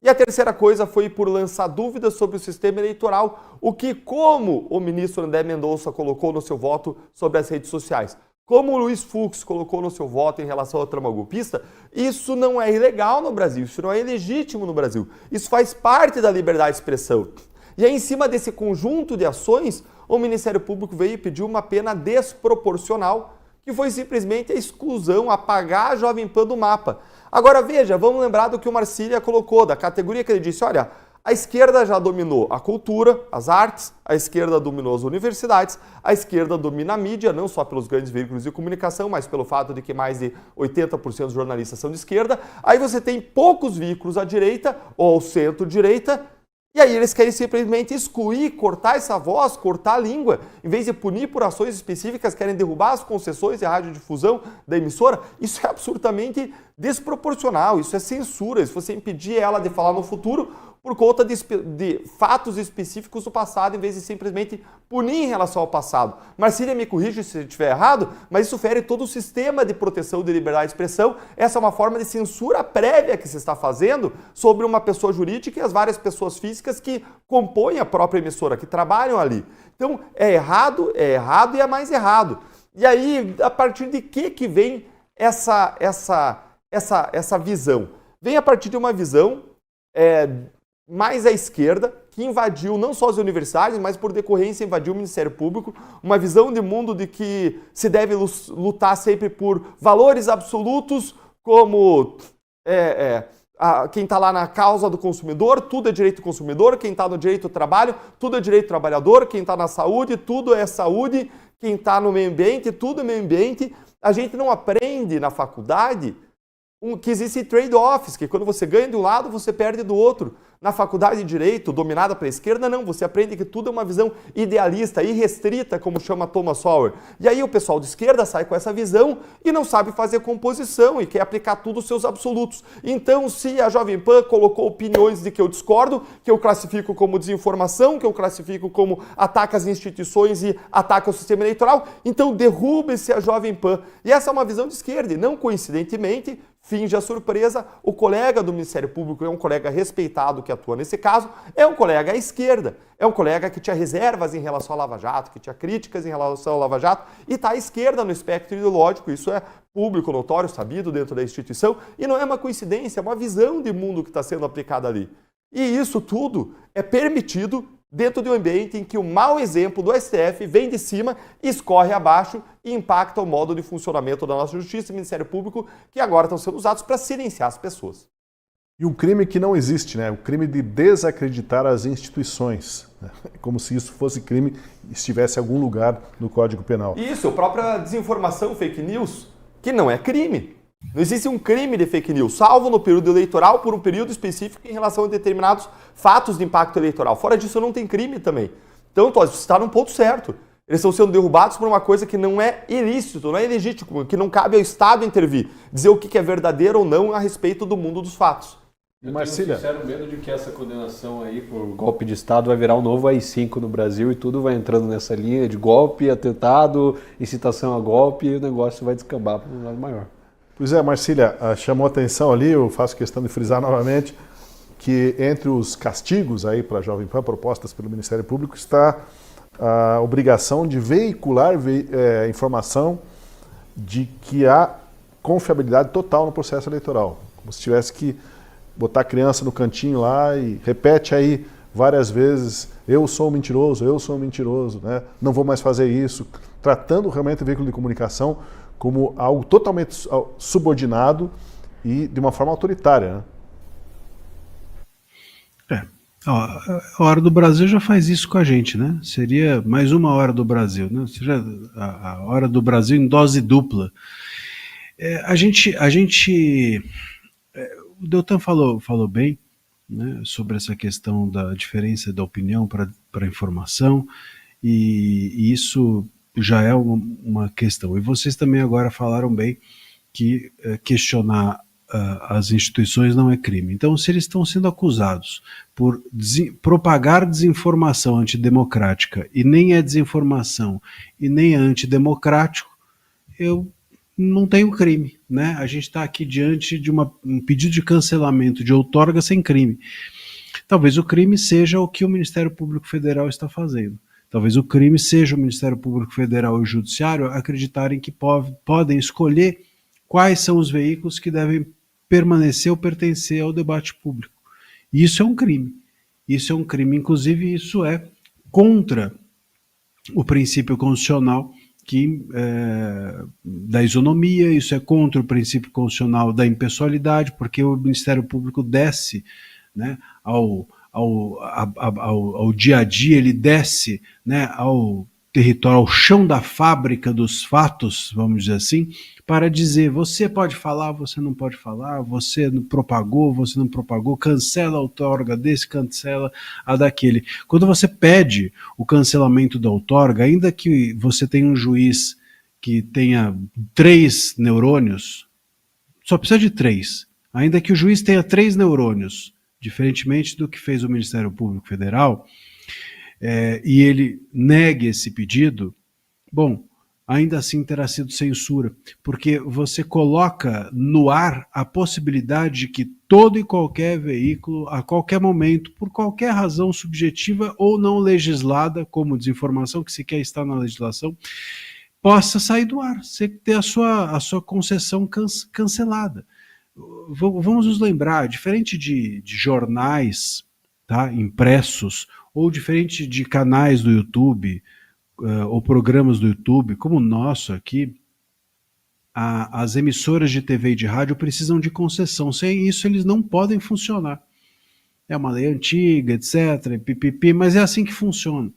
E a terceira coisa foi por lançar dúvidas sobre o sistema eleitoral, o que, como o ministro André Mendonça colocou no seu voto sobre as redes sociais, como o Luiz Fux colocou no seu voto em relação à trama golpista, isso não é ilegal no Brasil, isso não é ilegítimo no Brasil. Isso faz parte da liberdade de expressão. E aí, em cima desse conjunto de ações, o Ministério Público veio e pediu uma pena desproporcional, que foi simplesmente a exclusão, apagar a Jovem Pan do mapa. Agora veja, vamos lembrar do que o Marcília colocou, da categoria que ele disse, olha, a esquerda já dominou a cultura, as artes, a esquerda dominou as universidades, a esquerda domina a mídia, não só pelos grandes veículos de comunicação, mas pelo fato de que mais de 80% dos jornalistas são de esquerda. Aí você tem poucos veículos à direita ou ao centro-direita, e aí eles querem simplesmente excluir, cortar essa voz, cortar a língua. Em vez de punir por ações específicas, querem derrubar as concessões de radiodifusão da emissora. Isso é absurdamente desproporcional, isso é censura. Se você impedir ela de falar no futuro por conta de fatos específicos do passado, em vez de simplesmente punir em relação ao passado. Marcília, me corrija se eu estiver errado, mas isso fere todo o sistema de proteção de liberdade de expressão. Essa é uma forma de censura prévia que se está fazendo sobre uma pessoa jurídica e as várias pessoas físicas que compõem a própria emissora, que trabalham ali. Então, é errado e é mais errado. E aí, a partir de que vem essa visão? Vem a partir de uma visão mais à esquerda, que invadiu não só as universidades, mas por decorrência invadiu o Ministério Público, uma visão de mundo de que se deve lutar sempre por valores absolutos, como quem está lá na causa do consumidor, tudo é direito do consumidor, quem está no direito do trabalho, tudo é direito do trabalhador, quem está na saúde, tudo é saúde, quem está no meio ambiente, tudo é meio ambiente. A gente não aprende na faculdade que existem trade-offs, que quando você ganha de um lado, você perde do outro. Na faculdade de Direito, dominada pela esquerda, não. Você aprende que tudo é uma visão idealista, irrestrita, como chama Thomas Sowell. E aí o pessoal de esquerda sai com essa visão e não sabe fazer composição e quer aplicar tudo os seus absolutos. Então, se a Jovem Pan colocou opiniões de que eu discordo, que eu classifico como desinformação, que eu classifico como ataque às instituições e ataque ao sistema eleitoral, então derrube-se a Jovem Pan. E essa é uma visão de esquerda e, não coincidentemente, finge a surpresa, o colega do Ministério Público é um colega respeitado que atua nesse caso, é um colega à esquerda, é um colega que tinha reservas em relação ao Lava Jato, que tinha críticas em relação ao Lava Jato e está à esquerda no espectro ideológico, isso é público, notório, sabido dentro da instituição e não é uma coincidência, é uma visão de mundo que está sendo aplicada ali. E isso tudo é permitido dentro de um ambiente em que o mau exemplo do STF vem de cima, escorre abaixo e impacta o modo de funcionamento da nossa justiça e Ministério Público, que agora estão sendo usados para silenciar as pessoas. E um crime que não existe, né? O crime de desacreditar as instituições. Como se isso fosse crime e estivesse em algum lugar no Código Penal. Isso, a própria desinformação, fake news, que não é crime. Não existe um crime de fake news, salvo no período eleitoral, por um período específico em relação a determinados fatos de impacto eleitoral. Fora disso, não tem crime também. Então, você está no ponto certo. Eles estão sendo derrubados por uma coisa que não é ilícito, não é ilegítimo, que não cabe ao Estado intervir, dizer o que é verdadeiro ou não a respeito do mundo dos fatos. E Marcília? Eu tenho sincero medo de que essa condenação aí por golpe de Estado vai virar um novo AI-5 no Brasil e tudo vai entrando nessa linha de golpe, atentado, incitação a golpe e o negócio vai descambar para um lado maior. Pois é, Marcília, chamou a atenção ali, eu faço questão de frisar novamente, que entre os castigos aí para a Jovem Pan propostas pelo Ministério Público está a obrigação de veicular informação de que há confiabilidade total no processo eleitoral. Como se tivesse que botar a criança no cantinho lá e repete aí várias vezes, eu sou um mentiroso, né? Não vou mais fazer isso, tratando realmente o veículo de comunicação como algo totalmente subordinado e de uma forma autoritária, né? A Hora do Brasil já faz isso com a gente, né? Seria mais uma Hora do Brasil, né? Seria a Hora do Brasil em dose dupla. O Deltan falou bem, né, sobre essa questão da diferença da opinião para a informação, e isso já é uma questão. E vocês também agora falaram bem que questionar as instituições não é crime. Então, se eles estão sendo acusados por propagar desinformação antidemocrática, e nem é desinformação e nem é antidemocrático, eu não tenho crime, né? A gente está aqui diante de um pedido de cancelamento de outorga sem crime. Talvez o crime seja o que o Ministério Público Federal está fazendo. Talvez o crime seja o Ministério Público Federal e o Judiciário acreditarem que podem escolher quais são os veículos que devem permanecer ou pertencer ao debate público. E isso é um crime. Isso é um crime, inclusive isso é contra o princípio constitucional da isonomia, isso é contra o princípio constitucional da impessoalidade, porque o Ministério Público desce, né, ao dia a dia, ele desce, né, ao território, ao chão da fábrica dos fatos, vamos dizer assim, para dizer, você pode falar, você não pode falar, você propagou, você não propagou, cancela a outorga desse, cancela a daquele. Quando você pede o cancelamento da outorga, ainda que você tenha um juiz que tenha 3 neurônios, só precisa de 3, ainda que o juiz tenha 3 neurônios, diferentemente do que fez o Ministério Público Federal, e ele negue esse pedido, bom, ainda assim terá sido censura, porque você coloca no ar a possibilidade de que todo e qualquer veículo, a qualquer momento, por qualquer razão subjetiva ou não legislada, como desinformação que sequer está na legislação, possa sair do ar, você ter a sua concessão cancelada. Vamos nos lembrar, diferente de jornais, tá, impressos, ou diferente de canais do YouTube, ou programas do YouTube, como o nosso aqui, as emissoras de TV e de rádio precisam de concessão. Sem isso, eles não podem funcionar. É uma lei antiga, etc., pipipi, mas é assim que funciona.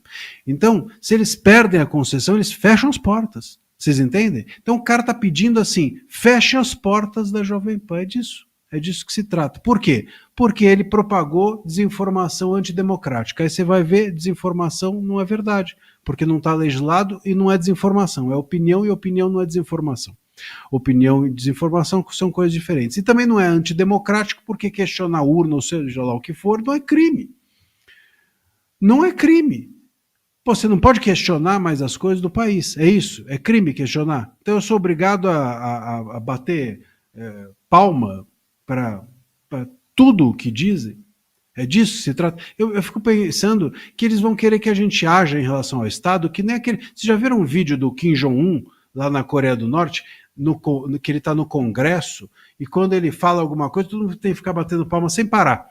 Então, se eles perdem a concessão, eles fecham as portas. Vocês entendem? Então, o cara está pedindo assim, feche as portas da Jovem Pan. É disso que se trata. Por quê? Porque ele propagou desinformação antidemocrática. Aí você vai ver, desinformação não é verdade, porque não está legislado e não é desinformação. É opinião e opinião não é desinformação. Opinião e desinformação são coisas diferentes. E também não é antidemocrático, porque questionar a urna, ou seja lá o que for, não é crime. Não é crime. Pô, você não pode questionar mais as coisas do país. É isso? É crime questionar? Então eu sou obrigado a bater palma para tudo o que dizem? É disso que se trata? Eu fico pensando que eles vão querer que a gente haja em relação ao Estado, que nem aquele... Vocês já viram um vídeo do Kim Jong-un, lá na Coreia do Norte, que ele está no Congresso, e quando ele fala alguma coisa, todo mundo tem que ficar batendo palma sem parar.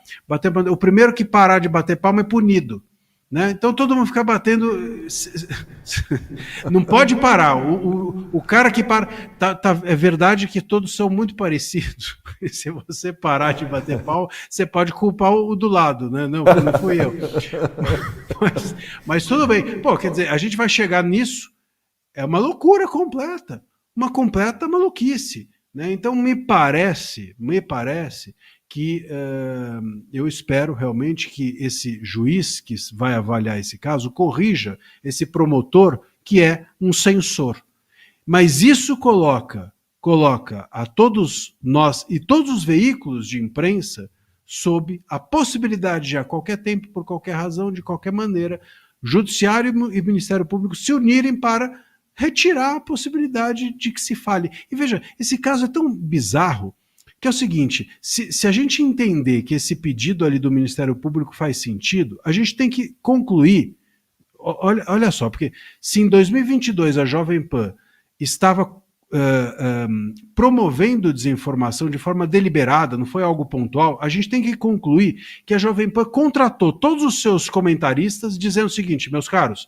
O primeiro que parar de bater palma é punido. Né? Então todo mundo fica batendo, não pode parar. O cara que para, é verdade que todos são muito parecidos. E se você parar de bater pau, você pode culpar o do lado, né? Não fui eu. Mas tudo bem. Pô, quer dizer, a gente vai chegar nisso, é uma loucura completa, uma completa maluquice. Né? Então me parece que eu espero realmente que esse juiz que vai avaliar esse caso corrija esse promotor que é um censor. Mas isso coloca a todos nós e todos os veículos de imprensa sob a possibilidade de, a qualquer tempo, por qualquer razão, de qualquer maneira, Judiciário e Ministério Público se unirem para retirar a possibilidade de que se fale. E veja, esse caso é tão bizarro que é o seguinte, se a gente entender que esse pedido ali do Ministério Público faz sentido, a gente tem que concluir, olha só, porque se em 2022 a Jovem Pan estava promovendo desinformação de forma deliberada, não foi algo pontual, a gente tem que concluir que a Jovem Pan contratou todos os seus comentaristas dizendo o seguinte, meus caros,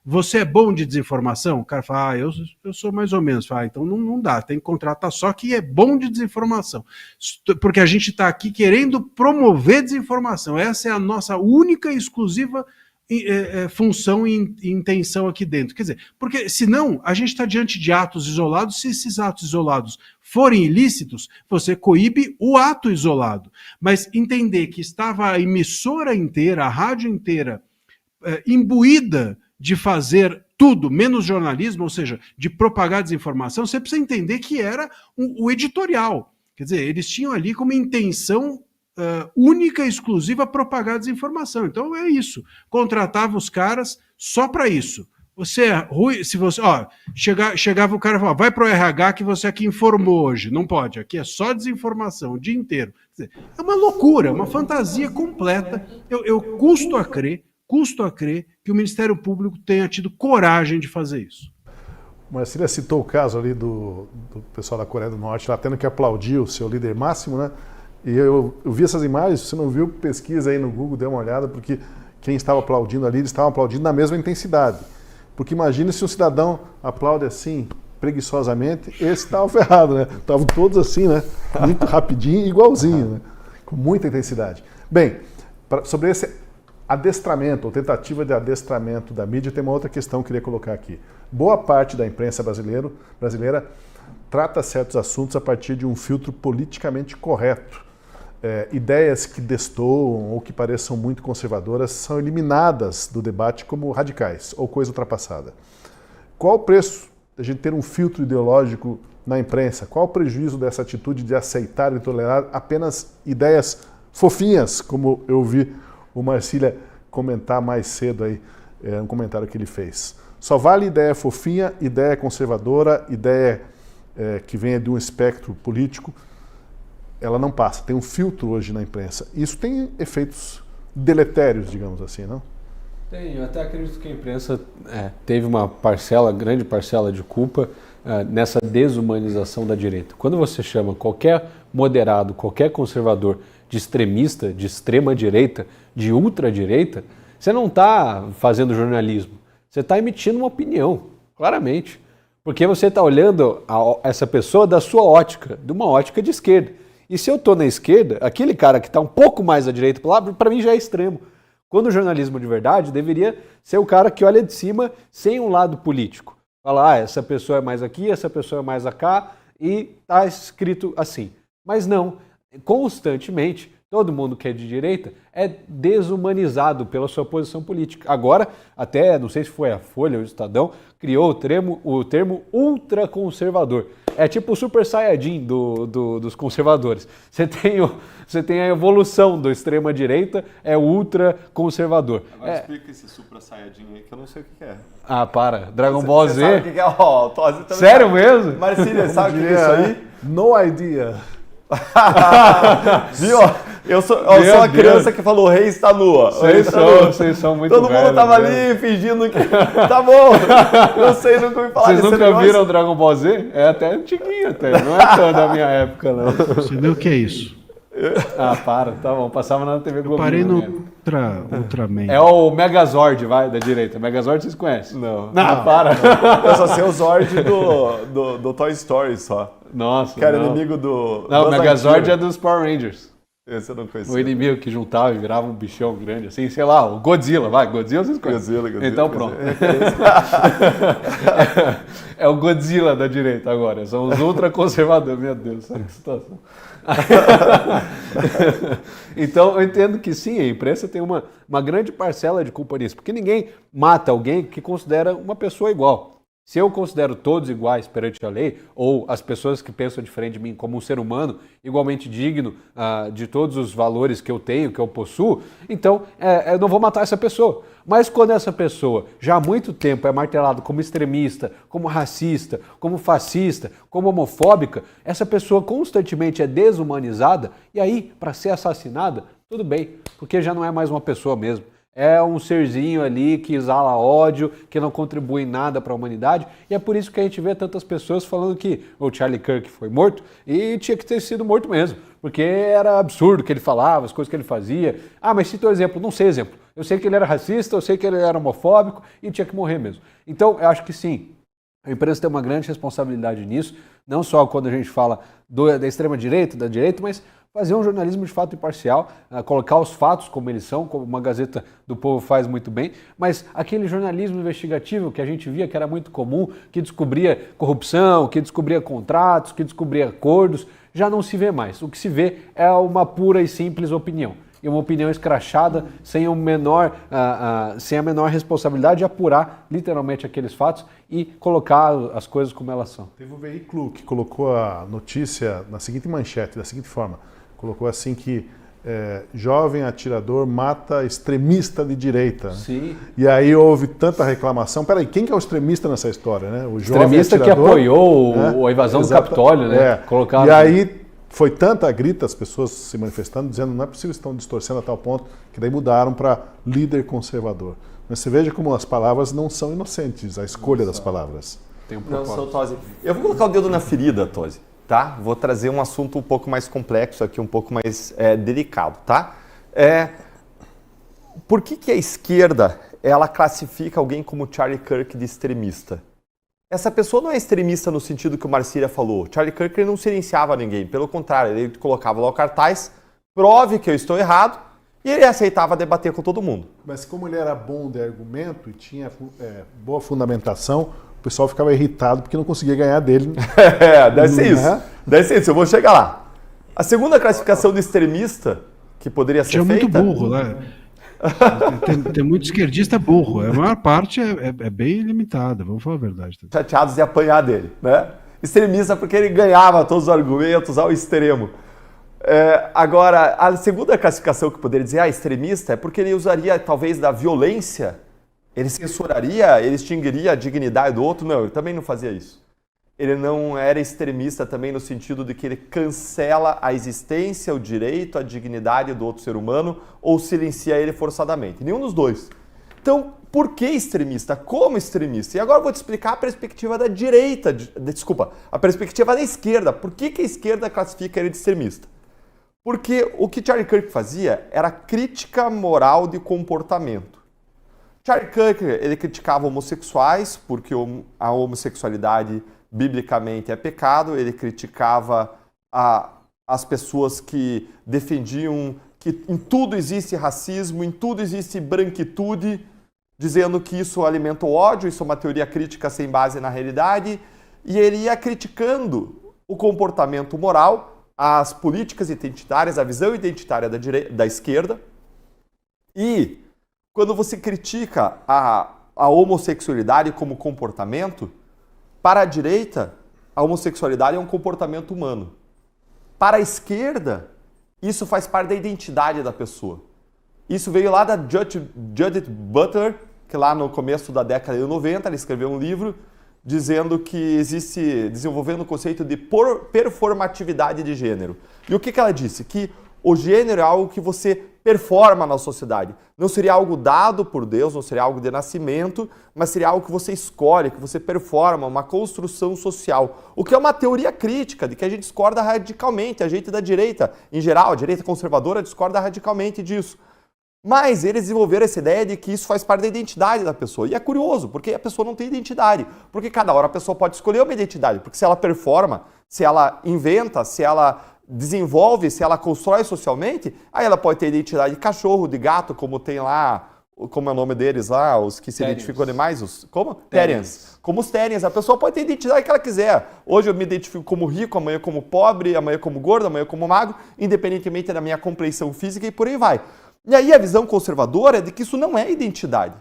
você é bom de desinformação? O cara fala, eu sou mais ou menos. Fala, então não dá, tem que contratar só que é bom de desinformação. Porque a gente está aqui querendo promover desinformação. Essa é a nossa única e exclusiva função e intenção aqui dentro. Quer dizer, porque senão a gente está diante de atos isolados, se esses atos isolados forem ilícitos, você coíbe o ato isolado. Mas entender que estava a emissora inteira, a rádio inteira, imbuída de fazer tudo, menos jornalismo, ou seja, de propagar desinformação, você precisa entender que era o editorial. Quer dizer, eles tinham ali como intenção única e exclusiva propagar desinformação. Então é isso. Contratava os caras só para isso. Você é ruim, se você, chegava o cara e falava, vai para o RH que você aqui informou hoje. Não pode, aqui é só desinformação o dia inteiro. Quer dizer, é uma loucura, uma fantasia completa. Eu custo a crer que o Ministério Público tenha tido coragem de fazer isso. Marcília citou o caso ali do pessoal da Coreia do Norte, lá tendo que aplaudir o seu líder máximo, né? E eu vi essas imagens, se você não viu, pesquisa aí no Google, dê uma olhada, porque quem estava aplaudindo ali, eles estavam aplaudindo na mesma intensidade. Porque imagine se um cidadão aplaude assim, preguiçosamente, esse estava ferrado, né? Estavam todos assim, né? Muito rapidinho, igualzinho, né? Com muita intensidade. Bem, sobre esse adestramento, ou tentativa de adestramento da mídia, tem uma outra questão que eu queria colocar aqui. Boa parte da imprensa brasileira trata certos assuntos a partir de um filtro politicamente correto. Ideias que destoam ou que pareçam muito conservadoras são eliminadas do debate como radicais ou coisa ultrapassada. Qual o preço de a gente ter um filtro ideológico na imprensa? Qual o prejuízo dessa atitude de aceitar e tolerar apenas ideias fofinhas, como eu vi o Marcília comentar mais cedo aí, um comentário que ele fez. Só vale ideia fofinha, ideia conservadora, ideia que venha de um espectro político, ela não passa. Tem um filtro hoje na imprensa. Isso tem efeitos deletérios, digamos assim, não? Tem, eu até acredito que a imprensa teve uma grande parcela de culpa nessa desumanização da direita. Quando você chama qualquer moderado, qualquer conservador de extremista, de extrema direita, de ultradireita, você não está fazendo jornalismo, você está emitindo uma opinião, claramente. Porque você está olhando essa pessoa da sua ótica, de uma ótica de esquerda. E se eu estou na esquerda, aquele cara que está um pouco mais à direita, para mim já é extremo. Quando o jornalismo de verdade deveria ser o cara que olha de cima sem um lado político. Fala, essa pessoa é mais aqui, essa pessoa é mais acá, e está escrito assim. Mas não, constantemente, todo mundo que é de direita é desumanizado pela sua posição política. Agora, até, não sei se foi a Folha ou o Estadão, criou o termo ultraconservador. É tipo o Super Saiyajin dos conservadores. Você tem a evolução do extrema-direita, é o ultraconservador. Agora explica esse Super Saiyajin aí que eu não sei o que é. Ah, para. Dragon Ball Z? Sabe o que é? Oh, sério mesmo? Marcília, sabe o que é isso aí? No idea. Viu? Eu sou a criança que falou, o rei está nua. Vocês são muito Todo mundo tava ali fingindo que... Tá bom, eu sei, nunca ouvi falar Vocês desse nunca negócio. viram Dragon Ball Z? É até antiguinho até, não é tão da minha época, não. Você vê o que é isso? Ah, para, tá bom, passava na TV Globo. Parei no Ultraman. É o Megazord, da direita. Megazord vocês conhecem? Não. Para. Eu só sei o Zord do Toy Story só. Nossa, Que era não. inimigo do... Não, o Megazord antigas. é dos Power Rangers. Esse eu não conhecia. O inimigo que juntava e virava um bichão grande, assim, sei lá, o Godzilla, Godzilla vocês conhecem? Godzilla. Então pronto. É o Godzilla da direita agora, são os ultraconservadores, meu Deus, que situação. Então eu entendo que sim, a imprensa tem uma grande parcela de culpa nisso, porque ninguém mata alguém que considera uma pessoa igual. Se eu considero todos iguais perante a lei, ou as pessoas que pensam diferente de mim como um ser humano, igualmente digno de todos os valores que eu tenho, que eu possuo, então eu não vou matar essa pessoa. Mas quando essa pessoa já há muito tempo é martelada como extremista, como racista, como fascista, como homofóbica, essa pessoa constantemente é desumanizada e aí, para ser assassinada, tudo bem, porque já não é mais uma pessoa mesmo. É um serzinho ali que exala ódio, que não contribui em nada para a humanidade. E é por isso que a gente vê tantas pessoas falando que o Charlie Kirk foi morto e tinha que ter sido morto mesmo. Porque era absurdo o que ele falava, as coisas que ele fazia. Ah, mas cita um exemplo. Não sei exemplo. Eu sei que ele era racista, eu sei que ele era homofóbico e tinha que morrer mesmo. Então, eu acho que sim. A imprensa tem uma grande responsabilidade nisso. Não só quando a gente fala da extrema-direita, da direita, mas fazer um jornalismo de fato imparcial, colocar os fatos como eles são, como uma Gazeta do Povo faz muito bem, mas aquele jornalismo investigativo que a gente via que era muito comum, que descobria corrupção, que descobria contratos, que descobria acordos, já não se vê mais. O que se vê é uma pura e simples opinião. E uma opinião escrachada, sem a menor responsabilidade de apurar literalmente aqueles fatos e colocar as coisas como elas são. Teve um veículo que colocou a notícia na seguinte manchete, da seguinte forma. Colocou assim que jovem atirador mata extremista de direita. Sim. E aí houve tanta reclamação. Peraí, quem que é o extremista nessa história, né? O jovem extremista atirador, que apoiou né? a invasão do Capitólio, né? E aí foi tanta a grita, as pessoas se manifestando, dizendo não é possível, estão distorcendo a tal ponto, que daí mudaram para líder conservador. Mas você veja como as palavras não são inocentes, a escolha das palavras. Tem um não são, Tosi. Eu vou colocar o dedo na ferida, Tosi, tá? Vou trazer um assunto um pouco mais complexo aqui, um pouco mais delicado, tá? Por que a esquerda, ela classifica alguém como Charlie Kirk de extremista? Essa pessoa não é extremista no sentido que o Marcília falou. Charlie Kirk ele não silenciava ninguém, pelo contrário, ele colocava lá o cartaz, prove que eu estou errado, e ele aceitava debater com todo mundo. Mas como ele era bom de argumento e tinha boa fundamentação, o pessoal ficava irritado porque não conseguia ganhar dele. Deve ser isso. Deve ser isso, eu vou chegar lá. A segunda classificação do extremista, que poderia ser feita... É muito burro, né? Tem muito esquerdista burro. A maior parte é bem limitada, vamos falar a verdade. Chateados de apanhar dele, né? Extremista porque ele ganhava todos os argumentos ao extremo. Agora, a segunda classificação que eu poderia dizer, extremista, é porque ele usaria talvez da violência, ele censuraria, ele extinguiria a dignidade do outro. Não, ele também não fazia isso. Ele não era extremista também no sentido de que ele cancela a existência, o direito, a dignidade do outro ser humano ou silencia ele forçadamente. Nenhum dos dois. Então, por que extremista? Como extremista? E agora eu vou te explicar a perspectiva da direita, a perspectiva da esquerda. Por que a esquerda classifica ele de extremista? Porque o que Charlie Kirk fazia era crítica moral de comportamento. Charlie Kirk, ele criticava homossexuais, porque a homossexualidade biblicamente é pecado, ele criticava as pessoas que defendiam que em tudo existe racismo, em tudo existe branquitude, dizendo que isso alimenta o ódio, isso é uma teoria crítica sem base na realidade, e ele ia criticando o comportamento moral, as políticas identitárias, a visão identitária da esquerda, e quando você critica a homossexualidade como comportamento, para a direita, a homossexualidade é um comportamento humano. Para a esquerda, isso faz parte da identidade da pessoa. Isso veio lá da Judith Butler, que lá no começo da década de 90, ela escreveu um livro dizendo que desenvolvendo o conceito de performatividade de gênero. E o que ela disse? Que o gênero é algo que você performa na sociedade. Não seria algo dado por Deus, não seria algo de nascimento, mas seria algo que você escolhe, que você performa, uma construção social. O que é uma teoria crítica, de que a gente discorda radicalmente, a gente da direita, em geral, a direita conservadora discorda radicalmente disso. Mas eles desenvolveram essa ideia de que isso faz parte da identidade da pessoa. E é curioso, porque a pessoa não tem identidade. Porque cada hora a pessoa pode escolher uma identidade. Porque se ela performa, se ela inventa, se ela desenvolve, se ela constrói socialmente, aí ela pode ter identidade de cachorro, de gato, como tem lá, como é o nome deles lá, os que se identificam com animais, como? Therians. Como os Therians, a pessoa pode ter a identidade que ela quiser. Hoje eu me identifico como rico, amanhã como pobre, amanhã como gordo, amanhã como magro, independentemente da minha compreensão física e por aí vai. E aí a visão conservadora é de que isso não é identidade.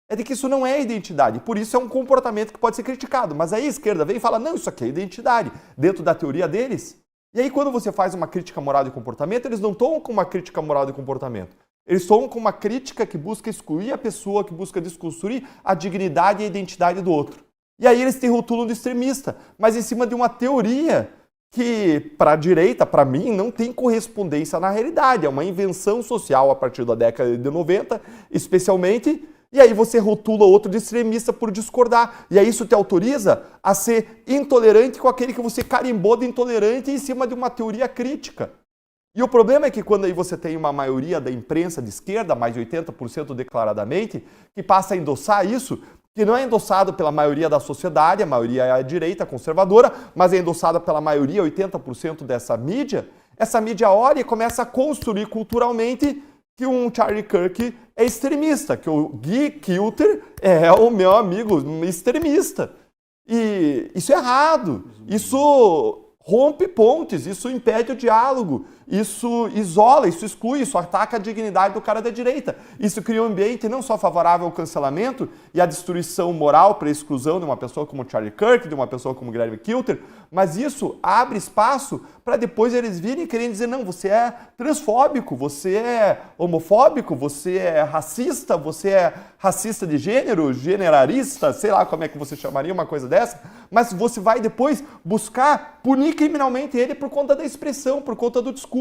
é de que isso não é identidade. Por isso é um comportamento que pode ser criticado. Mas aí a esquerda vem e fala, não, isso aqui é identidade, dentro da teoria deles. E aí quando você faz uma crítica moral de comportamento, eles não tomam com uma crítica moral de comportamento. Eles tomam com uma crítica que busca excluir a pessoa, que busca desconstruir a dignidade e a identidade do outro. E aí eles te rotulam de extremista, mas em cima de uma teoria que, para a direita, para mim, não tem correspondência na realidade. É uma invenção social a partir da década de 90, especialmente. E aí você rotula outro de extremista por discordar. E aí isso te autoriza a ser intolerante com aquele que você carimbou de intolerante em cima de uma teoria crítica. E o problema é que quando aí você tem uma maioria da imprensa de esquerda, mais de 80% declaradamente, que passa a endossar isso, que não é endossado pela maioria da sociedade, a maioria é a direita conservadora, mas é endossada pela maioria, 80% dessa mídia, essa mídia olha e começa a construir culturalmente que um Charlie Kirk é extremista, que o Guy Kilter é o meu amigo extremista. E isso é errado, isso rompe pontes, isso impede o diálogo, isso isola, isso exclui, isso ataca a dignidade do cara da direita. Isso cria um ambiente não só favorável ao cancelamento e à destruição moral para a exclusão de uma pessoa como Charlie Kirk, de uma pessoa como Guilherme Kilter, mas isso abre espaço para depois eles virem querendo dizer, não, você é transfóbico, você é homofóbico, você é racista de gênero, generalista, sei lá como é que você chamaria uma coisa dessa, mas você vai depois buscar punir criminalmente ele por conta da expressão, por conta do discurso.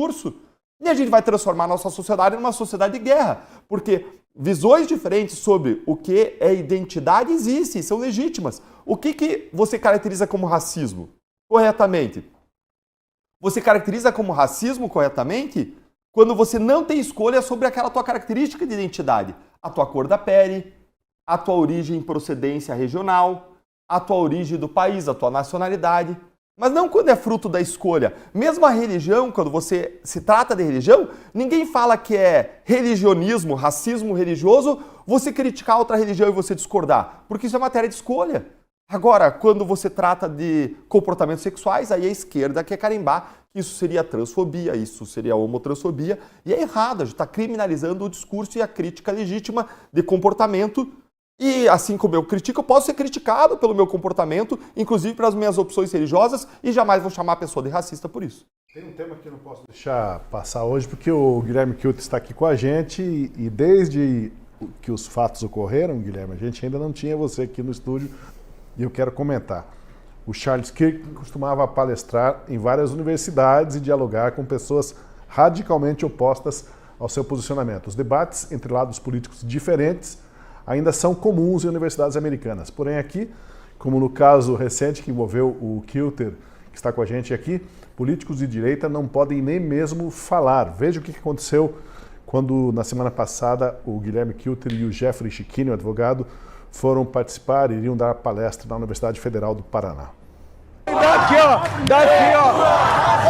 E a gente vai transformar a nossa sociedade numa sociedade de guerra, porque visões diferentes sobre o que é identidade existem, são legítimas. O que você caracteriza como racismo corretamente? Você caracteriza como racismo corretamente quando você não tem escolha sobre aquela tua característica de identidade. A tua cor da pele, a tua origem e procedência regional, a tua origem do país, a tua nacionalidade. Mas não quando é fruto da escolha. Mesmo a religião, quando você se trata de religião, ninguém fala que é religionismo, racismo religioso, você criticar outra religião e você discordar. Porque isso é matéria de escolha. Agora, quando você trata de comportamentos sexuais, aí a esquerda quer carimbar que isso seria transfobia, isso seria homotransfobia, e é errado, a gente está criminalizando o discurso e a crítica legítima de comportamento. E assim como eu critico, eu posso ser criticado pelo meu comportamento, inclusive pelas minhas opções religiosas, e jamais vou chamar a pessoa de racista por isso. Tem um tema que eu não posso deixar passar hoje, porque o Guilherme Kilter está aqui com a gente, e desde que os fatos ocorreram, Guilherme, a gente ainda não tinha você aqui no estúdio, e eu quero comentar. O Charles Kirk costumava palestrar em várias universidades e dialogar com pessoas radicalmente opostas ao seu posicionamento. Os debates entre lados políticos diferentes ainda são comuns em universidades americanas. Porém aqui, como no caso recente que envolveu o Kilter, que está com a gente aqui, políticos de direita não podem nem mesmo falar. Veja o que aconteceu quando, na semana passada, o Guilherme Kilter e o Jeffrey Schickini, o advogado, foram participar e iriam dar palestra na Universidade Federal do Paraná. Daqui, ó! Daqui, ó!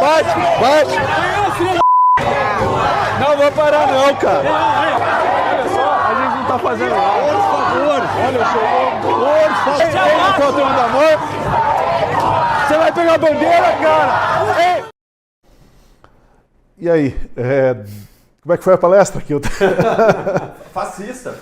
Bate! Bate! Não vou parar não, cara! Olha só, a gente não tá fazendo nada. Por favor! Olha, eu sou... Por favor! Contra o amor! Você vai pegar a bandeira, cara! Ei! E aí, como é que foi a palestra, Kilter? Fascista.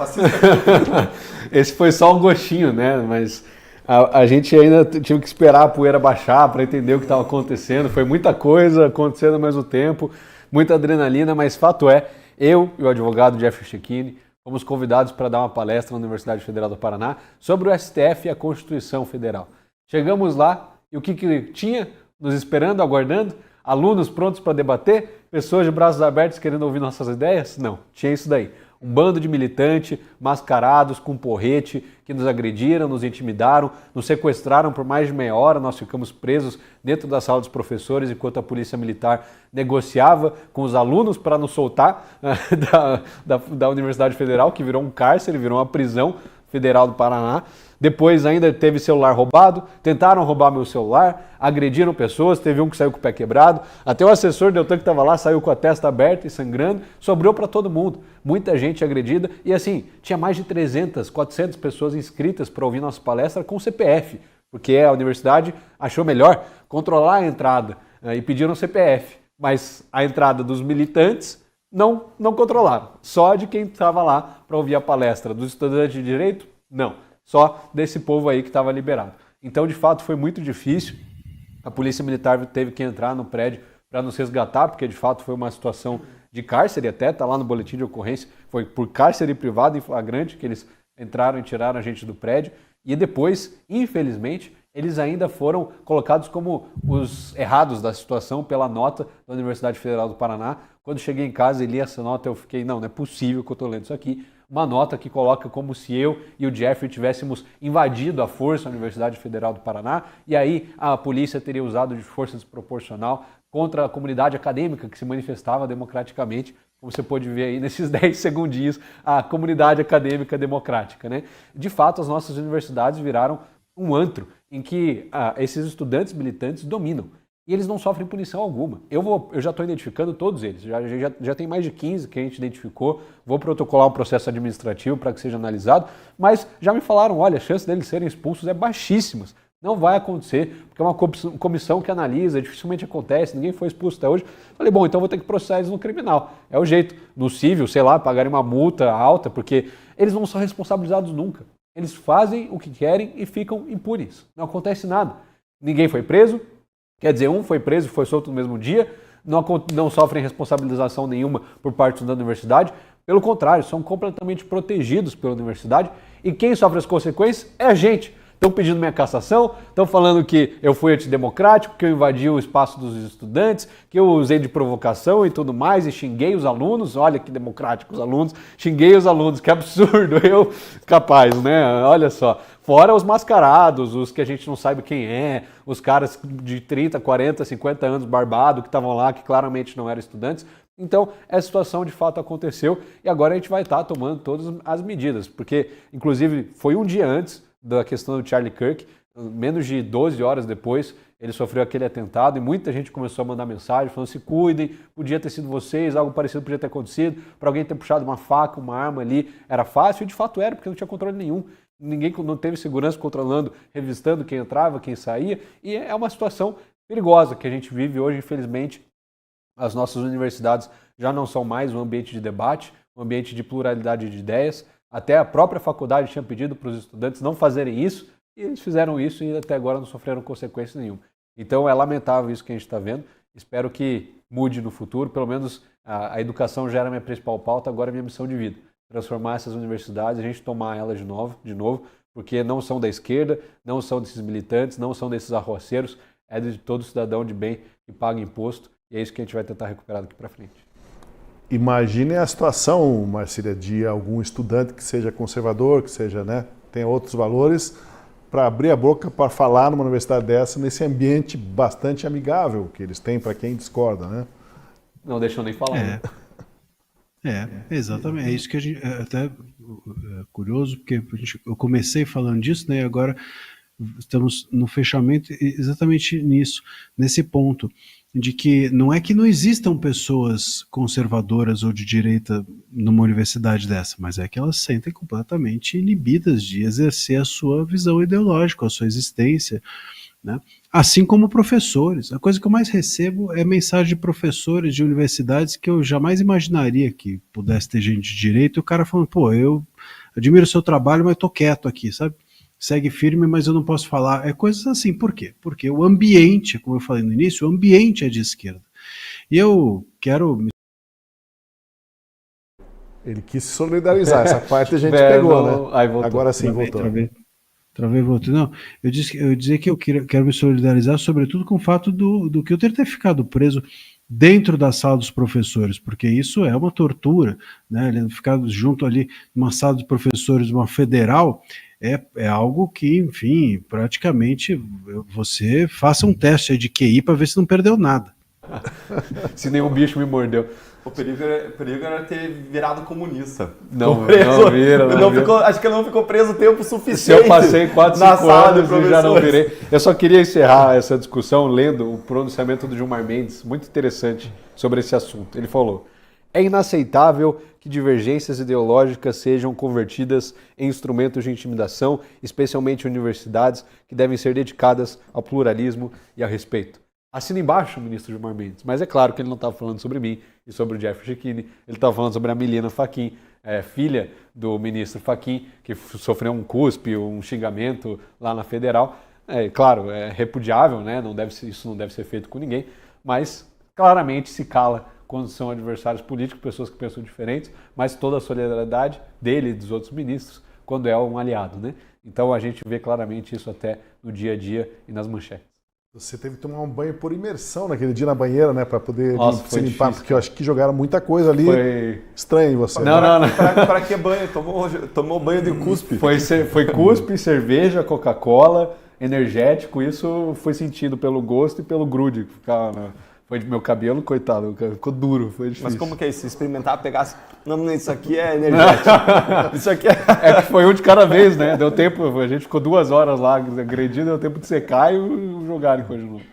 Esse foi só um gostinho, né? Mas a gente ainda tinha que esperar a poeira baixar para entender o que estava acontecendo. Foi muita coisa acontecendo ao mesmo tempo, muita adrenalina, mas fato é, eu e o advogado Jeffrey Schickini fomos convidados para dar uma palestra na Universidade Federal do Paraná sobre o STF e a Constituição Federal. Chegamos lá e o que tinha nos esperando, aguardando? Alunos prontos para debater? Pessoas de braços abertos querendo ouvir nossas ideias? Não, tinha isso daí. Um bando de militantes mascarados com porrete que nos agrediram, nos intimidaram, nos sequestraram por mais de meia hora. Nós ficamos presos dentro da sala dos professores enquanto a polícia militar negociava com os alunos para nos soltar da Universidade Federal, que virou um cárcere, virou uma prisão federal do Paraná. Depois ainda teve celular roubado, tentaram roubar meu celular, agrediram pessoas, teve um que saiu com o pé quebrado, até o assessor do Deltan que estava lá saiu com a testa aberta e sangrando, sobrou para todo mundo, muita gente agredida e assim, tinha mais de 300, 400 pessoas inscritas para ouvir nossa palestra com CPF, porque a universidade achou melhor controlar a entrada e pediram CPF, mas a entrada dos militantes Não controlaram. Só de quem estava lá para ouvir a palestra. Dos estudantes de direito? Não. Só desse povo aí que estava liberado. Então, de fato, foi muito difícil. A polícia militar teve que entrar no prédio para nos resgatar, porque de fato foi uma situação de cárcere até, está lá no boletim de ocorrência, foi por cárcere privado em flagrante que eles entraram e tiraram a gente do prédio. E depois, infelizmente, eles ainda foram colocados como os errados da situação pela nota da Universidade Federal do Paraná. Quando cheguei em casa e li essa nota, eu fiquei, não é possível que eu estou lendo isso aqui. Uma nota que coloca como se eu e o Jeffrey tivéssemos invadido à força a Universidade Federal do Paraná, e aí a polícia teria usado de força desproporcional contra a comunidade acadêmica que se manifestava democraticamente, como você pode ver aí nesses 10 segundinhos, a comunidade acadêmica democrática, né? De fato, as nossas universidades viraram um antro em que esses estudantes militantes dominam. E eles não sofrem punição alguma. Eu já estou identificando todos eles. Já tem mais de 15 que a gente identificou. Vou protocolar um processo administrativo para que seja analisado. Mas já me falaram, olha, a chance deles serem expulsos é baixíssima. Não vai acontecer, porque é uma comissão que analisa, dificilmente acontece, ninguém foi expulso até hoje. Falei, bom, então vou ter que processar eles no criminal. É o jeito. No civil, sei lá, pagarem uma multa alta, porque eles não são responsabilizados nunca. Eles fazem o que querem e ficam impunes. Não acontece nada. Ninguém foi preso. Quer dizer, um foi preso e foi solto no mesmo dia, não sofrem responsabilização nenhuma por parte da universidade. Pelo contrário, são completamente protegidos pela universidade. E quem sofre as consequências é a gente. Estão pedindo minha cassação, estão falando que eu fui antidemocrático, que eu invadi o espaço dos estudantes, que eu usei de provocação e tudo mais, e xinguei os alunos. Olha que democráticos os alunos, xinguei os alunos, que absurdo, eu capaz, né? Olha só. Fora os mascarados, os que a gente não sabe quem é, os caras de 30, 40, 50 anos barbado que estavam lá, que claramente não eram estudantes. Então, essa situação de fato aconteceu e agora a gente vai estar tomando todas as medidas, porque, inclusive, foi um dia antes da questão do Charlie Kirk, menos de 12 horas depois, ele sofreu aquele atentado e muita gente começou a mandar mensagem falando: se cuidem, podia ter sido vocês, algo parecido podia ter acontecido, para alguém ter puxado uma faca, uma arma ali, era fácil, e de fato era, porque não tinha controle nenhum. Ninguém não teve segurança controlando, revistando quem entrava, quem saía, e é uma situação perigosa que a gente vive hoje, infelizmente. As nossas universidades já não são mais um ambiente de debate, um ambiente de pluralidade de ideias. Até a própria faculdade tinha pedido para os estudantes não fazerem isso, e eles fizeram isso e até agora não sofreram consequência nenhuma. Então é lamentável isso que a gente está vendo. Espero que mude no futuro. Pelo menos a educação já era minha principal pauta, agora é minha missão de vida. Transformar essas universidades, a gente tomar elas de novo, porque não são da esquerda, não são desses militantes, não são desses arroceiros, é de todo cidadão de bem que paga imposto, e é isso que a gente vai tentar recuperar daqui para frente. Imagine a situação, Marcília, de algum estudante que seja conservador, que seja, né, tenha outros valores, para abrir a boca para falar numa universidade dessa, nesse ambiente bastante amigável que eles têm para quem discorda, né? Não deixam nem falar. Exatamente. É isso que a gente até curioso, porque eu comecei falando disso, né? E agora estamos no fechamento exatamente nisso, nesse ponto de que não é que não existam pessoas conservadoras ou de direita numa universidade dessa, mas é que elas se sentem completamente inibidas de exercer a sua visão ideológica, a sua existência, né? Assim como professores. A coisa que eu mais recebo é mensagem de professores de universidades que eu jamais imaginaria que pudesse ter gente de direito, e o cara falando: pô, eu admiro o seu trabalho, mas tô quieto aqui, sabe? Segue firme, mas eu não posso falar. É coisas assim. Por quê? Porque o ambiente, como eu falei no início, o ambiente é de esquerda. E eu quero... Ele quis se solidarizar, essa parte a gente pegou, né? Aí voltou. Agora sim, voltou. Travei, voltou. Não, eu dizia que eu quero me solidarizar, sobretudo com o fato do que eu ter ficado preso dentro da sala dos professores, porque isso é uma tortura, né? Ele ficar junto ali numa sala dos professores, uma federal, é algo que, enfim, praticamente você faça um teste de QI para ver se não perdeu nada. Se nenhum bicho me mordeu. O perigo era ter virado comunista. Não vira. Acho que ele não ficou preso tempo suficiente. Se eu passei 4, 5 anos e já não virei. Eu só queria encerrar essa discussão lendo o pronunciamento do Gilmar Mendes, muito interessante, sobre esse assunto. Ele falou: é inaceitável que divergências ideológicas sejam convertidas em instrumentos de intimidação, especialmente universidades que devem ser dedicadas ao pluralismo e ao respeito. Assina embaixo, ministro Gilmar Mendes. Mas é claro que ele não estava falando sobre mim e sobre o Jeffrey Chechini. Ele estava falando sobre a Milena Fachin, filha do ministro Fachin, que sofreu um cuspe, um xingamento lá na Federal. Claro, é repudiável, né? Isso não deve ser feito com ninguém, mas claramente se cala quando são adversários políticos, pessoas que pensam diferentes, mas toda a solidariedade dele e dos outros ministros quando é um aliado, né? Então a gente vê claramente isso até no dia a dia e nas manchetes. Você teve que tomar um banho por imersão naquele dia na banheira, né? Para poder se limpar, difícil, porque eu acho que jogaram muita coisa ali. Foi estranho em você. Não. Para que banho? Tomou banho de cuspe. Foi cuspe, cerveja, Coca-Cola, energético. Isso foi sentido pelo gosto e pelo grude. Foi de meu cabelo, coitado, ficou duro, foi difícil. Mas como que é isso? Experimentar, pegar... Não, isso aqui é energético. Isso aqui é que foi um de cada vez, né? Deu tempo, a gente ficou 2 horas lá agredindo, deu tempo de secar e jogarem coisa de novo.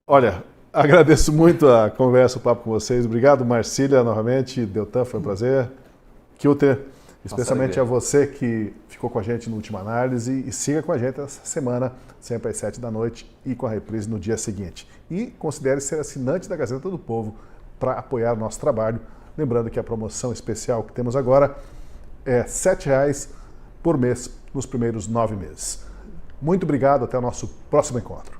Olha, agradeço muito a conversa, o papo com vocês. Obrigado, Marcília, novamente. Deltan, foi um prazer. Kilter, especialmente a você que ficou com a gente no Última Análise, e siga com a gente essa semana, sempre às 7 da noite e com a reprise no dia seguinte. E considere ser assinante da Gazeta do Povo para apoiar o nosso trabalho. Lembrando que a promoção especial que temos agora é R$ 7,00 por mês nos primeiros 9 meses. Muito obrigado, até o nosso próximo encontro.